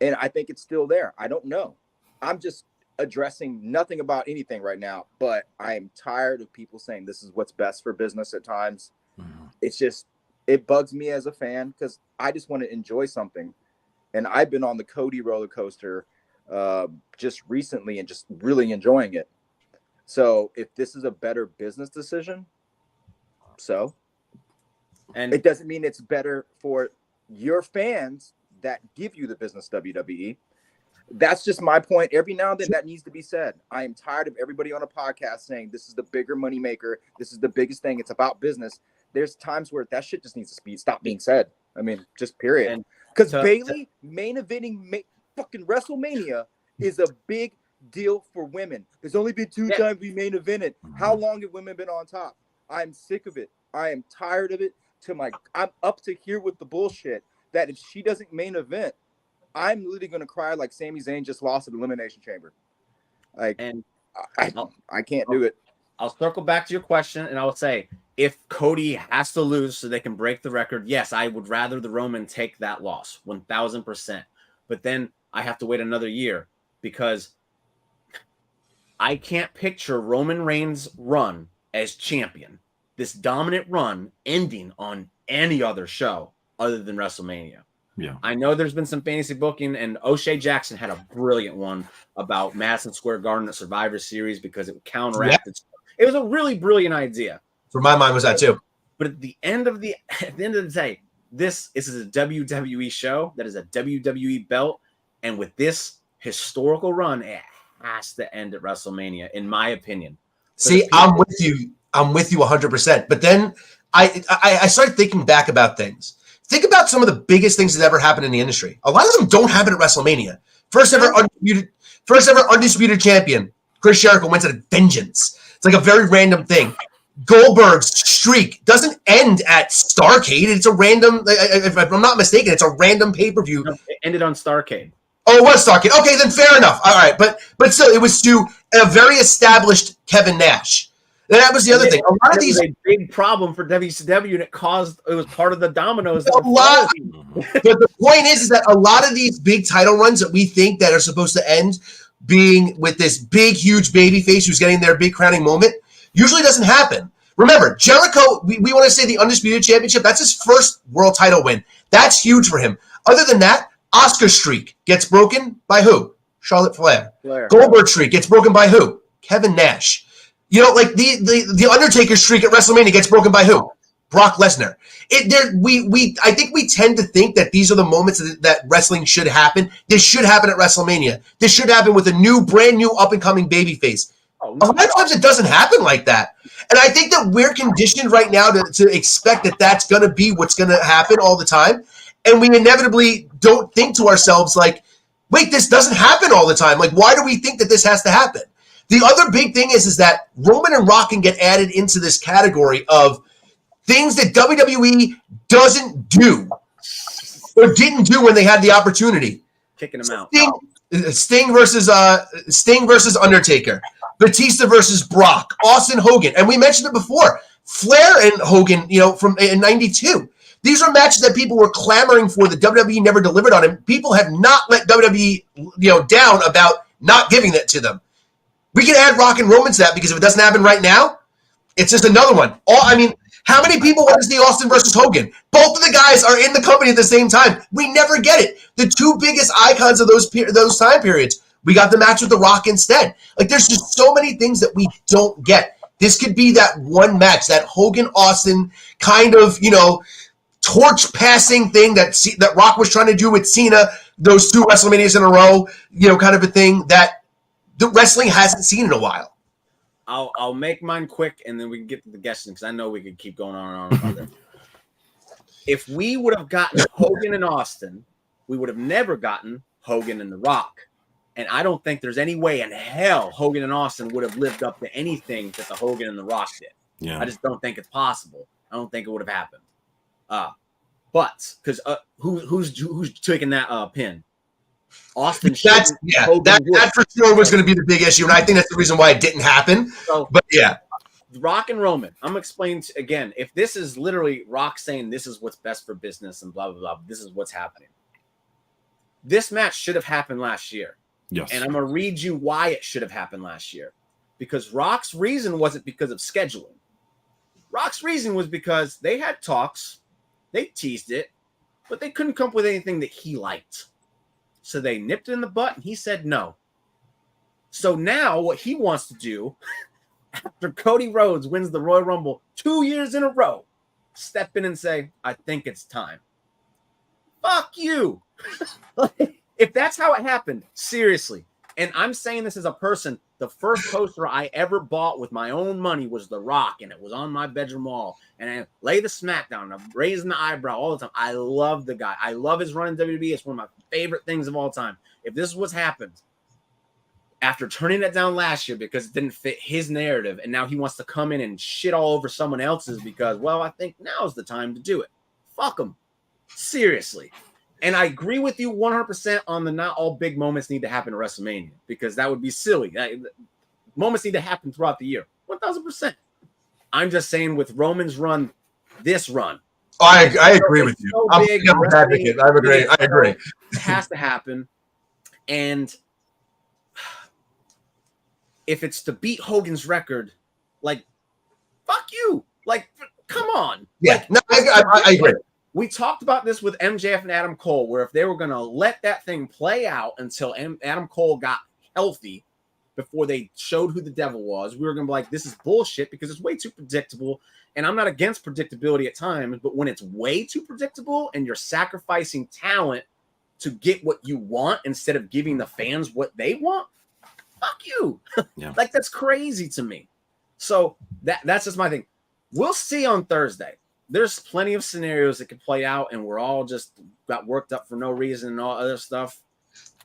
And I think it's still there. I don't know. I'm just addressing nothing about anything right now, but I am tired of people saying this is what's best for business at times. It's just, it bugs me as a fan because I just want to enjoy something. And I've been on the Cody roller coaster just recently and just really enjoying it. So if this is a better business decision, and it doesn't mean it's better for your fans that give you the business, WWE. That's just my point. Every now and then that needs to be said. I am tired of everybody on a podcast saying this is the bigger moneymaker. This is the biggest thing. It's about business. There's times where that shit just needs to stop being said. I mean, just period. Because Bayley main eventing fucking WrestleMania is a big deal for women. There's only been 2 times we main evented. How long have women been on top? I'm sick of it. I am tired of it. I'm up to here with the bullshit that if she doesn't main event, I'm literally going to cry like Sami Zayn just lost at Elimination Chamber. I can't do it. I'll circle back to your question and I will say, if Cody has to lose so they can break the record, yes, I would rather the Roman take that loss 1000%. But then I have to wait another year because I can't picture Roman Reigns' run as champion, this dominant run ending on any other show other than WrestleMania. Yeah, I know there's been some fantasy booking, and O'Shea Jackson had a brilliant one about Madison Square Garden at Survivor Series because it counteracted. It was a really brilliant idea. For my mind was that too. But at the end of the day, this is a WWE show that is a WWE belt, and with this historical run, it has to end at WrestleMania, in my opinion. See, I'm with you. I'm with you 100%. But then I started thinking back about things. Think about some of the biggest things that ever happened in the industry. A lot of them don't happen at WrestleMania. First ever undisputed champion, Chris Jericho, went to the vengeance. It's like a very random thing. Goldberg's streak doesn't end at Starrcade. It's a random, if I'm not mistaken, it's a random pay-per-view. It ended on Starrcade. Oh, it was Starrcade. Okay, then fair enough. All right, but still, it was to a very established Kevin Nash. And that was the other thing. A lot of these was a big problem for WCW, and it was part of the dominoes. But the point is that a lot of these big title runs that we think that are supposed to end being with this big, huge babyface who's getting their big crowning moment usually doesn't happen. Remember, Jericho, we want to say the Undisputed Championship, that's his first world title win. That's huge for him. Other than that, Oscar's streak gets broken by who? Charlotte Flair. Goldberg's streak gets broken by who? Kevin Nash. Like the Undertaker streak at WrestleMania gets broken by who? Brock Lesnar. I think we tend to think that these are the moments that wrestling should happen. This should happen at WrestleMania. This should happen with a brand new up and coming babyface. A lot of times it doesn't happen like that. And I think that we're conditioned right now to expect that that's going to be what's going to happen all the time. And we inevitably don't think to ourselves like, wait, this doesn't happen all the time. Like, why do we think that this has to happen? The other big thing is that Roman and Rock can get added into this category of things that WWE doesn't do or didn't do when they had the opportunity. Kicking them out. Sting versus Undertaker. Batista versus Brock. Austin Hogan. And we mentioned it before. Flair and Hogan, from in 92. These are matches that people were clamoring for that WWE never delivered on. And people have not let WWE, down about not giving that to them. We can add Rock and Roman to that because if it doesn't happen right now, it's just another one. How many people want to see Austin versus Hogan? Both of the guys are in the company at the same time. We never get it. The two biggest icons of those time periods, we got the match with The Rock instead. Like, there's just so many things that we don't get. This could be that one match, that Hogan-Austin kind of, torch passing thing that Rock was trying to do with Cena, those 2 WrestleManias in a row, kind of a thing that the wrestling hasn't seen in a while. I'll make mine quick, and then we can get to the guessing because I know we could keep going on and on about it. If we would have gotten Hogan and Austin, we would have never gotten Hogan and The Rock. And I don't think there's any way in hell Hogan and Austin would have lived up to anything that the Hogan and The Rock did. Yeah. I just don't think it's possible. I don't think it would have happened. But because who's taking that pin? Austin That's shouldn't. yeah. Hogan would. That for sure was going to be the big issue, and I think that's the reason why it didn't happen. So, But yeah, Rock and Roman. I'm explaining again. If this is literally Rock saying this is what's best for business and blah blah blah, this is what's happening. This match should have happened last year. Yes. And I'm gonna read you why it should have happened last year. Because Rock's reason wasn't because of scheduling. Rock's reason was because they had talks, they teased it, but they couldn't come up with anything that he liked. So they nipped it in the butt and he said no. So now what he wants to do, after Cody Rhodes wins the Royal Rumble 2 years in a row, step in and say, I think it's time. Fuck you. If that's how it happened, seriously, and I'm saying this as a person, the first poster I ever bought with my own money was The Rock, and it was on my bedroom wall. And I lay the smackdown, I'm raising the eyebrow all the time. I love the guy. I love his run in WWE. It's one of my favorite things of all time. If this is what's happened, after turning it down last year because it didn't fit his narrative, and now he wants to come in and shit all over someone else's because, well, I think now's the time to do it. Fuck him. Seriously. And I agree with you 100% on the not all big moments need to happen at WrestleMania because that would be silly. Moments need to happen throughout the year. 1,000%. I'm just saying with Roman's run, this run. Oh, I agree with you. So I'm big, an advocate. I agree. I agree. It has to happen. And if it's to beat Hogan's record, like, fuck you. Like, come on. Yeah, like, no, I agree. We talked about this with MJF and Adam Cole, where if they were going to let that thing play out until Adam Cole got healthy before they showed who the devil was, we were going to be like, this is bullshit because it's way too predictable. And I'm not against predictability at times, but when it's way too predictable and you're sacrificing talent to get what you want instead of giving the fans what they want, fuck you. Yeah. Like, that's crazy to me. So that's just my thing. We'll see on Thursday. There's plenty of scenarios that could play out, and we're all just got worked up for no reason and all other stuff.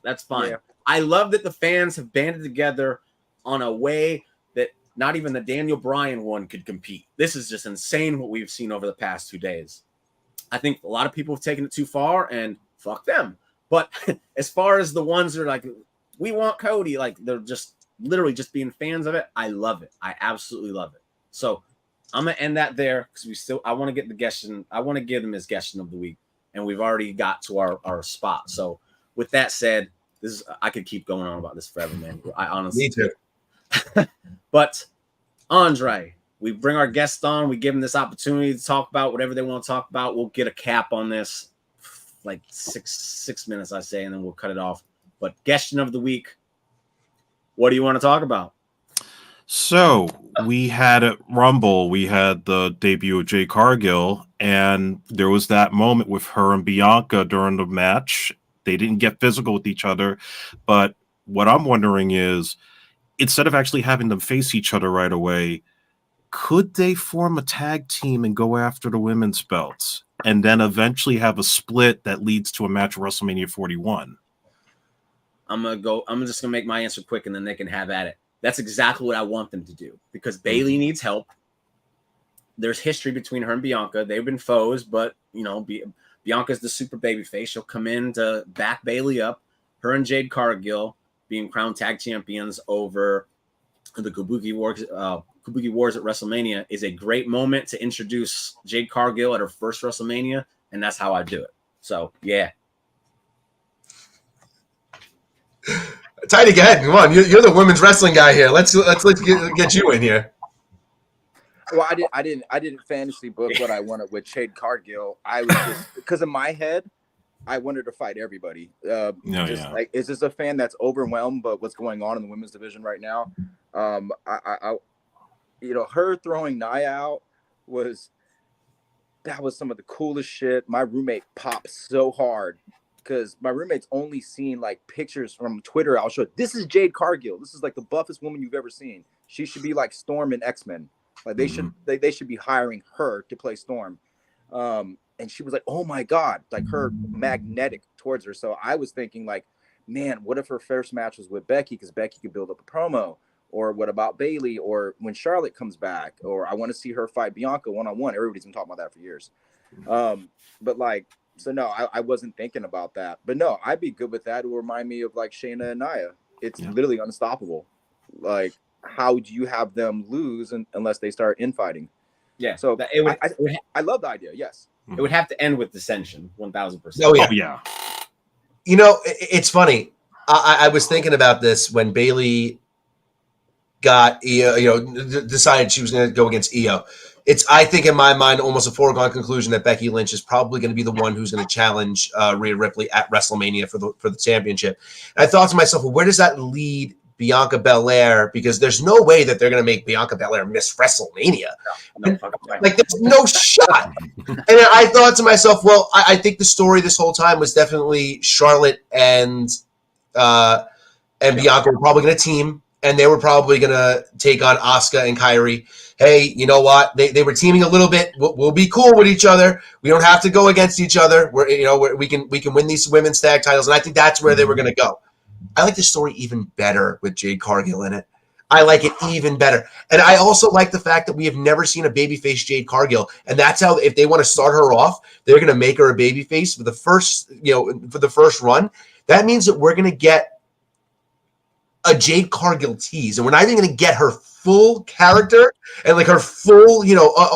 That's fine. Yeah. I love that the fans have banded together on a way that not even the Daniel Bryan one could compete. This is just insane what we've seen over the past 2 days. I think a lot of people have taken it too far, and fuck them. But as far as the ones that are like, we want Cody, like they're just literally just being fans of it. I love it. I absolutely love it. So I'm gonna end that there because I want to get the guestion. I want to give them his guestion of the week, and we've already got to our spot. So with that said, I could keep going on about this forever, man. I honestly Me too. But Andre, we bring our guest on. We give them this opportunity to talk about whatever they want to talk about. We'll get a cap on this, like six minutes, I say, and then we'll cut it off. But guestion of the week. What do you want to talk about? So we had at Rumble, we had the debut of Jade Cargill, and there was that moment with her and Bianca during the match. They didn't get physical with each other, but what I'm wondering is, instead of actually having them face each other right away, could they form a tag team and go after the women's belts and then eventually have a split that leads to a match at WrestleMania 41? I'm just gonna make my answer quick, and then they can have at it. That's exactly what I want them to do because Bayley needs help. There's history between her and Bianca. They've been foes, but you know, Bianca's the super baby face. She'll come in to back Bayley up. Her and Jade Cargill being crowned tag champions over the Kabuki Wars at WrestleMania is a great moment to introduce Jade Cargill at her first WrestleMania, and that's how I do it. So yeah. Tidy, go ahead. Come on, you're the women's wrestling guy here. Let's get you in here. Well, I didn't fantasy book what I wanted with Jade Cargill. I was just because in my head, I wanted to fight everybody. Like, is this a fan that's overwhelmed by what's going on in the women's division right now? Her throwing Nia out was some of the coolest shit. My roommate popped so hard. Because my roommate's only seen like pictures from Twitter. I'll show it. This is Jade Cargill. This is like the buffest woman you've ever seen. She should be like Storm in X-Men. Like they should be hiring her to play Storm. And she was like, oh my God, like her magnetic towards her. So I was thinking like, man, what if her first match was with Becky? Because Becky could build up a promo. Or what about Bayley? Or when Charlotte comes back? Or I want to see her fight Bianca one-on-one. Everybody's been talking about that for years. But like, So no, I wasn't thinking about that. But no, I'd be good with that. It would remind me of like Shayna and Nia. It's literally unstoppable. Like, how do you have them lose unless they start infighting? Yeah. So it would I love the idea. Yes. It would have to end with dissension, 1000%. Oh, yeah. Oh, yeah. You know, it's funny. I was thinking about this when Bayley got decided she was going to go against Io. It's, I think, in my mind, almost a foregone conclusion that Becky Lynch is probably going to be the one who's going to challenge Rhea Ripley at WrestleMania for the championship. And I thought to myself, well, where does that lead Bianca Belair? Because there's no way that they're going to make Bianca Belair miss WrestleMania. No, like, there's no shot. And I thought to myself, well, I think the story this whole time was definitely Charlotte and Bianca were probably going to team, and they were probably going to take on Asuka and Kairi. Hey, you know what? They were teaming a little bit. We'll be cool with each other. We don't have to go against each other. We can win these women's tag titles, and I think that's where they were going to go. I like the story even better with Jade Cargill in it. I like it even better. And I also like the fact that we have never seen a babyface Jade Cargill. And that's how, if they want to start her off, they're going to make her a babyface for the first run. That means that we're going to get a Jade Cargill tease. And we're not even going to get her full character and like her full,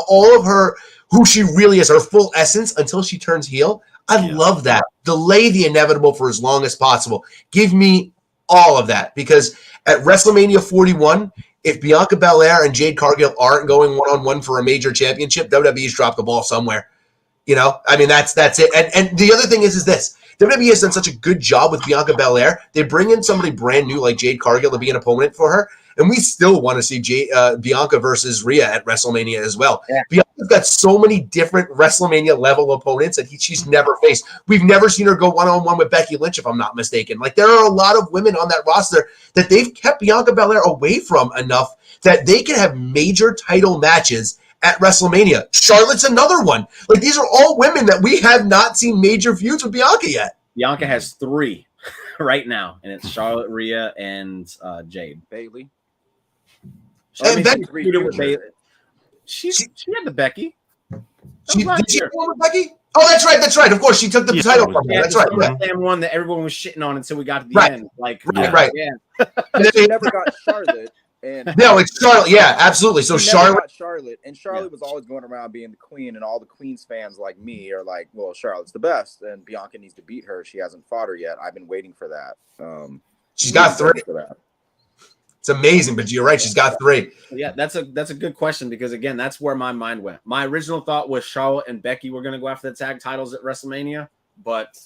all of her, who she really is, her full essence until she turns heel. I love that. Delay the inevitable for as long as possible. Give me all of that, because at WrestleMania 41, if Bianca Belair and Jade Cargill aren't going one-on-one for a major championship, WWE's dropped the ball somewhere. I mean, that's it. And the other thing is this. WWE has done such a good job with Bianca Belair. They bring in somebody brand new like Jade Cargill to be an opponent for her, and we still want to see Bianca versus Rhea at WrestleMania as well. Yeah. Bianca's got so many different WrestleMania level opponents that she's never faced. We've never seen her go one-on-one with Becky Lynch, if I'm not mistaken. Like, there are a lot of women on that roster that they've kept Bianca Belair away from enough that they can have major title matches at WrestleMania. Charlotte's another one. Like, these are all women that we have not seen major feuds with Bianca yet. Bianca has 3 right now, and it's Charlotte, Rhea, and Jade. Bayley. And Becky. She had the Becky. Did she have one with Becky? Oh, that's right. Of course, she took the title from her. That's right. The same one that everyone was shitting on until we got to the end. Like, right. Yeah. And then they never got Charlotte. And no, it's Charlotte. Yeah, absolutely. So Charlotte was always going around being the queen, and all the Queen's fans like me are like, well, Charlotte's the best, and Bianca needs to beat her. She hasn't fought her yet. I've been waiting for that. She's got 3. It's amazing, but you're right. She's got 3. Yeah, that's a good question, because again, that's where my mind went. My original thought was Charlotte and Becky were going to go after the tag titles at WrestleMania, but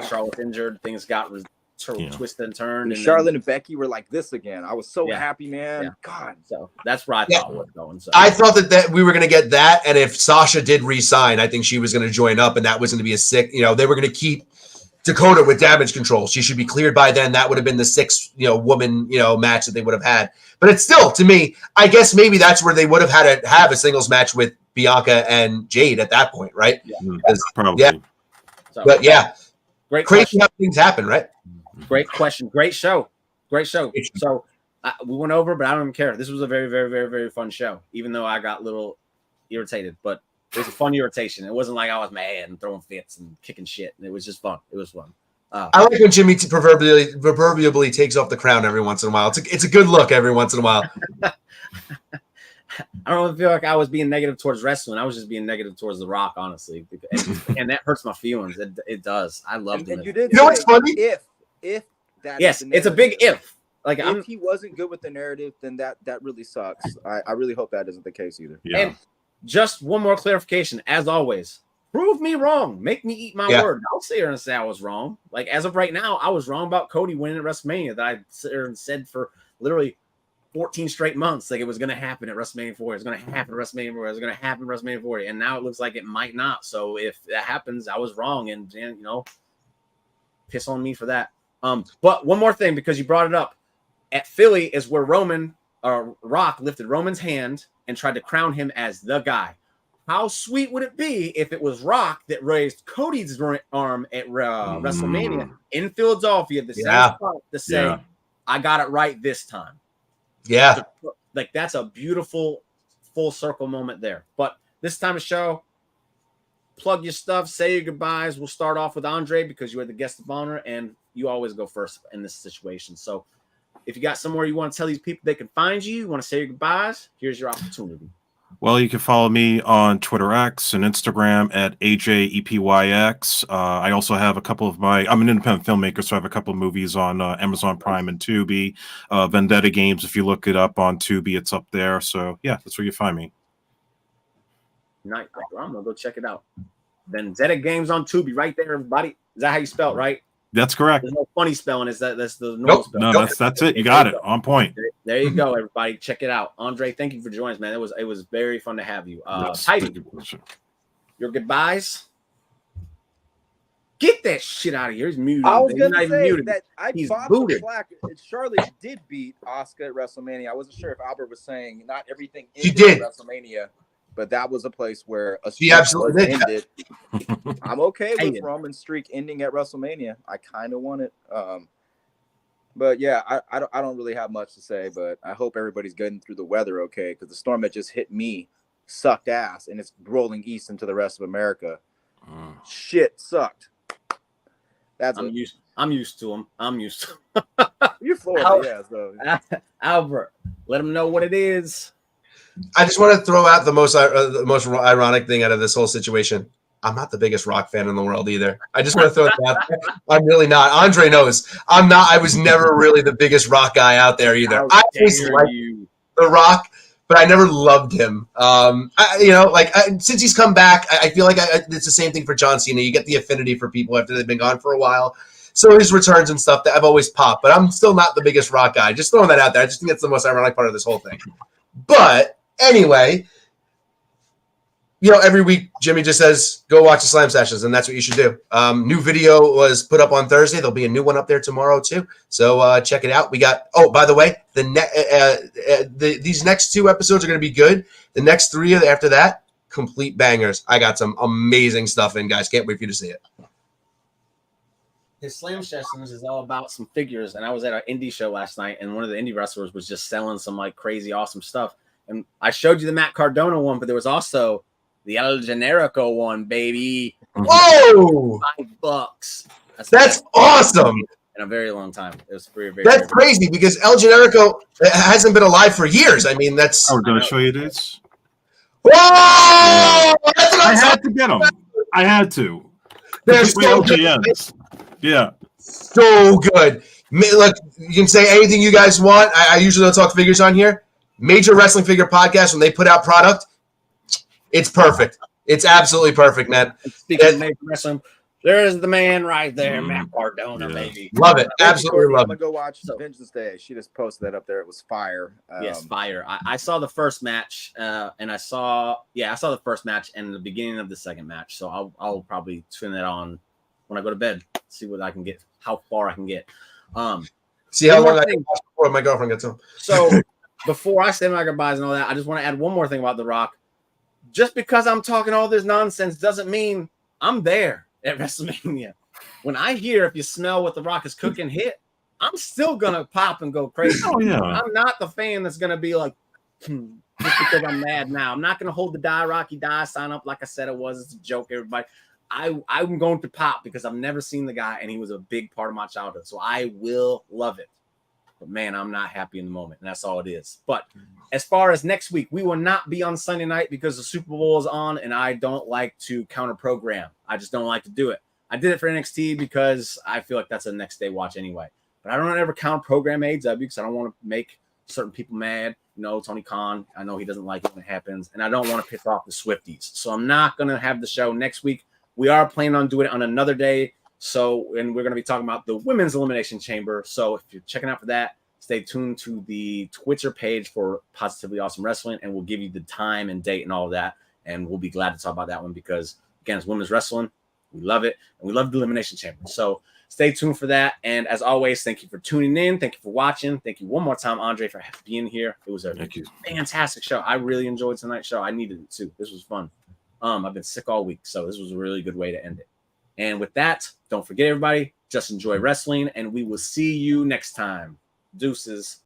Charlotte's injured. Things got twist and turn. And Charlotte and Becky were like this again. I was so happy, man. Yeah. God. So that's where I thought it was going. So I thought that we were going to get that, and if Sasha did re-sign, I think she was going to join up, and that was going to be a sick. They were going to keep Dakota with Damage Control. She should be cleared by then. That would have been the 6th, woman, match that they would have had. But it's still, to me, I guess maybe that's where they would have had to have a singles match with Bianca and Jade at that point, right? Yeah, probably. Yeah. So, but yeah, great. Crazy question. how things happen, right? Great question. Great show. So we went over, but I don't even care. This was a very, very, very, very fun show, even though I got a little irritated. But it was a fun irritation. It wasn't like I was mad and throwing fits and kicking shit. It was just fun. It was fun. I like when Jimmy proverbially takes off the crown every once in a while. It's a good look every once in a while. I don't feel like I was being negative towards wrestling. I was just being negative towards The Rock, honestly, and that hurts my feelings. It does. I loved it. You did. You know what's funny? If that yes, it's a big if. Like, if he wasn't good with the narrative, then that really sucks. I really hope that isn't the case either. Yeah. And just one more clarification, as always. Prove me wrong. Make me eat my word. I'll sit here and say I was wrong. Like, as of right now, I was wrong about Cody winning at WrestleMania that I sit here and said for literally 14 straight months. Like, it was going to happen at WrestleMania 4. It's going to happen at WrestleMania 4. It's going to happen at WrestleMania 40. And now it looks like it might not. So if that happens, I was wrong. And piss on me for that. But one more thing, because you brought it up. At Philly is where Rock lifted Roman's hand and tried to crown him as the guy. How sweet would it be if it was Rock that raised Cody's arm at WrestleMania in Philadelphia, the same spot, to say, I got it right this time. Yeah. Like, that's a beautiful full circle moment there. But this time of show, plug your stuff, say your goodbyes. We'll start off with Andre because you are the guest of honor, and you always go first in this situation. So if you got somewhere you want to tell these people they can find you, you want to say your goodbyes, here's your opportunity. Well, you can follow me on Twitter X and Instagram at AJEPYX. I also have a couple of I'm an independent filmmaker, so I have a couple of movies on Amazon Prime and Tubi. Vendetta Games, if you look it up on Tubi, it's up there. So, yeah, that's where you find me. Nice. I'm going to go check it out. Vendetta Games on Tubi right there, everybody. Is that how you spell it, right? That's correct. There's no funny spelling. That's the normal spelling. No, that's it. You got it. On point. There you go, everybody. Check it out. Andre, thank you for joining us, man. It was very fun to have you. Yes, Heidi, your goodbyes. Get that shit out of here. He's muted. I was He's gonna say muted. that I He's bought some booted. slack. Charlotte did beat Asuka at WrestleMania. I wasn't sure if Albert was saying not everything She ended did. at WrestleMania, but that was a place where a She streak absolutely was did. ended. I'm okay with Hey. Roman's streak ending at WrestleMania. I kind of want it. But yeah, I don't really have much to say, but I hope everybody's getting through the weather okay, because the storm that just hit me sucked ass, and it's rolling east into the rest of America. Shit sucked. That's I'm used to him. I'm used to You're Florida, yeah. So him. Albert, let him know what it is. I just want to throw out the most ironic thing out of this whole situation. I'm not the biggest rock fan in the world either. I just want to throw that out there. I'm really not. Andre knows. I'm not. I was never really the biggest rock guy out there either. How I always dare liked you. The Rock, but I never loved him. Since he's come back, I feel like it's the same thing for John Cena. You get the affinity for people after they've been gone for a while. So his returns and stuff that I've always popped, but I'm still not the biggest rock guy. Just throwing that out there. I just think that's the most ironic part of this whole thing. But anyway, every week Jimmy just says, go watch the Slam Sessions, and that's what you should do. New video was put up on Thursday. There'll be a new one up there tomorrow too. So check it out. We got, by the way, these next 2 episodes are going to be good. The next 3 after that, complete bangers. I got some amazing stuff in, guys. Can't wait for you to see it. His Slam Sessions is all about some figures, and I was at an indie show last night, and one of the indie wrestlers was just selling some like crazy awesome stuff. And I showed you the Matt Cardona one, but there was also the El Generico one, baby. Whoa! $5. That's awesome. In a very long time. It was very, very. That's crazy because El Generico hasn't been alive for years. I mean, that's. Oh, did I show you this? Whoa! That's what I I'm had to get them. I had to. They're Complete so good. LGNs. Yeah. So good. Look, you can say anything you guys want. I usually don't talk figures on here. Major Wrestling Figure Podcast, when they put out product, it's perfect. It's absolutely perfect, man. Speaking of Major Wrestling, there's the man right there, Matt Cardona, baby. Love it. Absolutely love I'm it. gonna go watch Vengeance Day. She just posted that up there. It was fire. Yes, fire. I saw the first match, and I saw the first match and the beginning of the second match. So I'll probably turn that on when I go to bed. See what I can get, how far I can get. See how long I can watch before my girlfriend gets home. So before I say my goodbyes and all that, I just want to add one more thing about The Rock. Just because I'm talking all this nonsense doesn't mean I'm there at WrestleMania. When I hear if you smell what The Rock is cooking hit, I'm still gonna pop and go crazy. Oh, yeah. I'm not the fan that's gonna be like, just because I'm mad now. I'm not gonna hold the Die Rocky Die sign up like I said it was. It's a joke, everybody. I'm going to pop because I've never seen the guy, and he was a big part of my childhood. So I will love it. But man, I'm not happy in the moment, and that's all it is. But as far as next week, we will not be on Sunday night because the Super Bowl is on, and I don't like to counter program. I just don't like to do it. I did it for NXT because I feel like that's a next day watch anyway. But I don't ever counter program AEW because I don't want to make certain people mad. Tony Khan, I know he doesn't like it when it happens, and I don't want to piss off the Swifties. So I'm not going to have the show next week. We are planning on doing it on another day. And we're going to be talking about the Women's Elimination Chamber. So if you're checking out for that, stay tuned to the Twitter page for Positively Awesome Wrestling, and we'll give you the time and date and all of that. And we'll be glad to talk about that one because, again, it's women's wrestling. We love it. And we love the Elimination Chamber. So stay tuned for that. And as always, thank you for tuning in. Thank you for watching. Thank you one more time, Andre, for being here. It was a fantastic show. I really enjoyed tonight's show. I needed it too. This was fun. I've been sick all week, so this was a really good way to end it. And with that, don't forget, everybody, just enjoy wrestling, and we will see you next time. Deuces.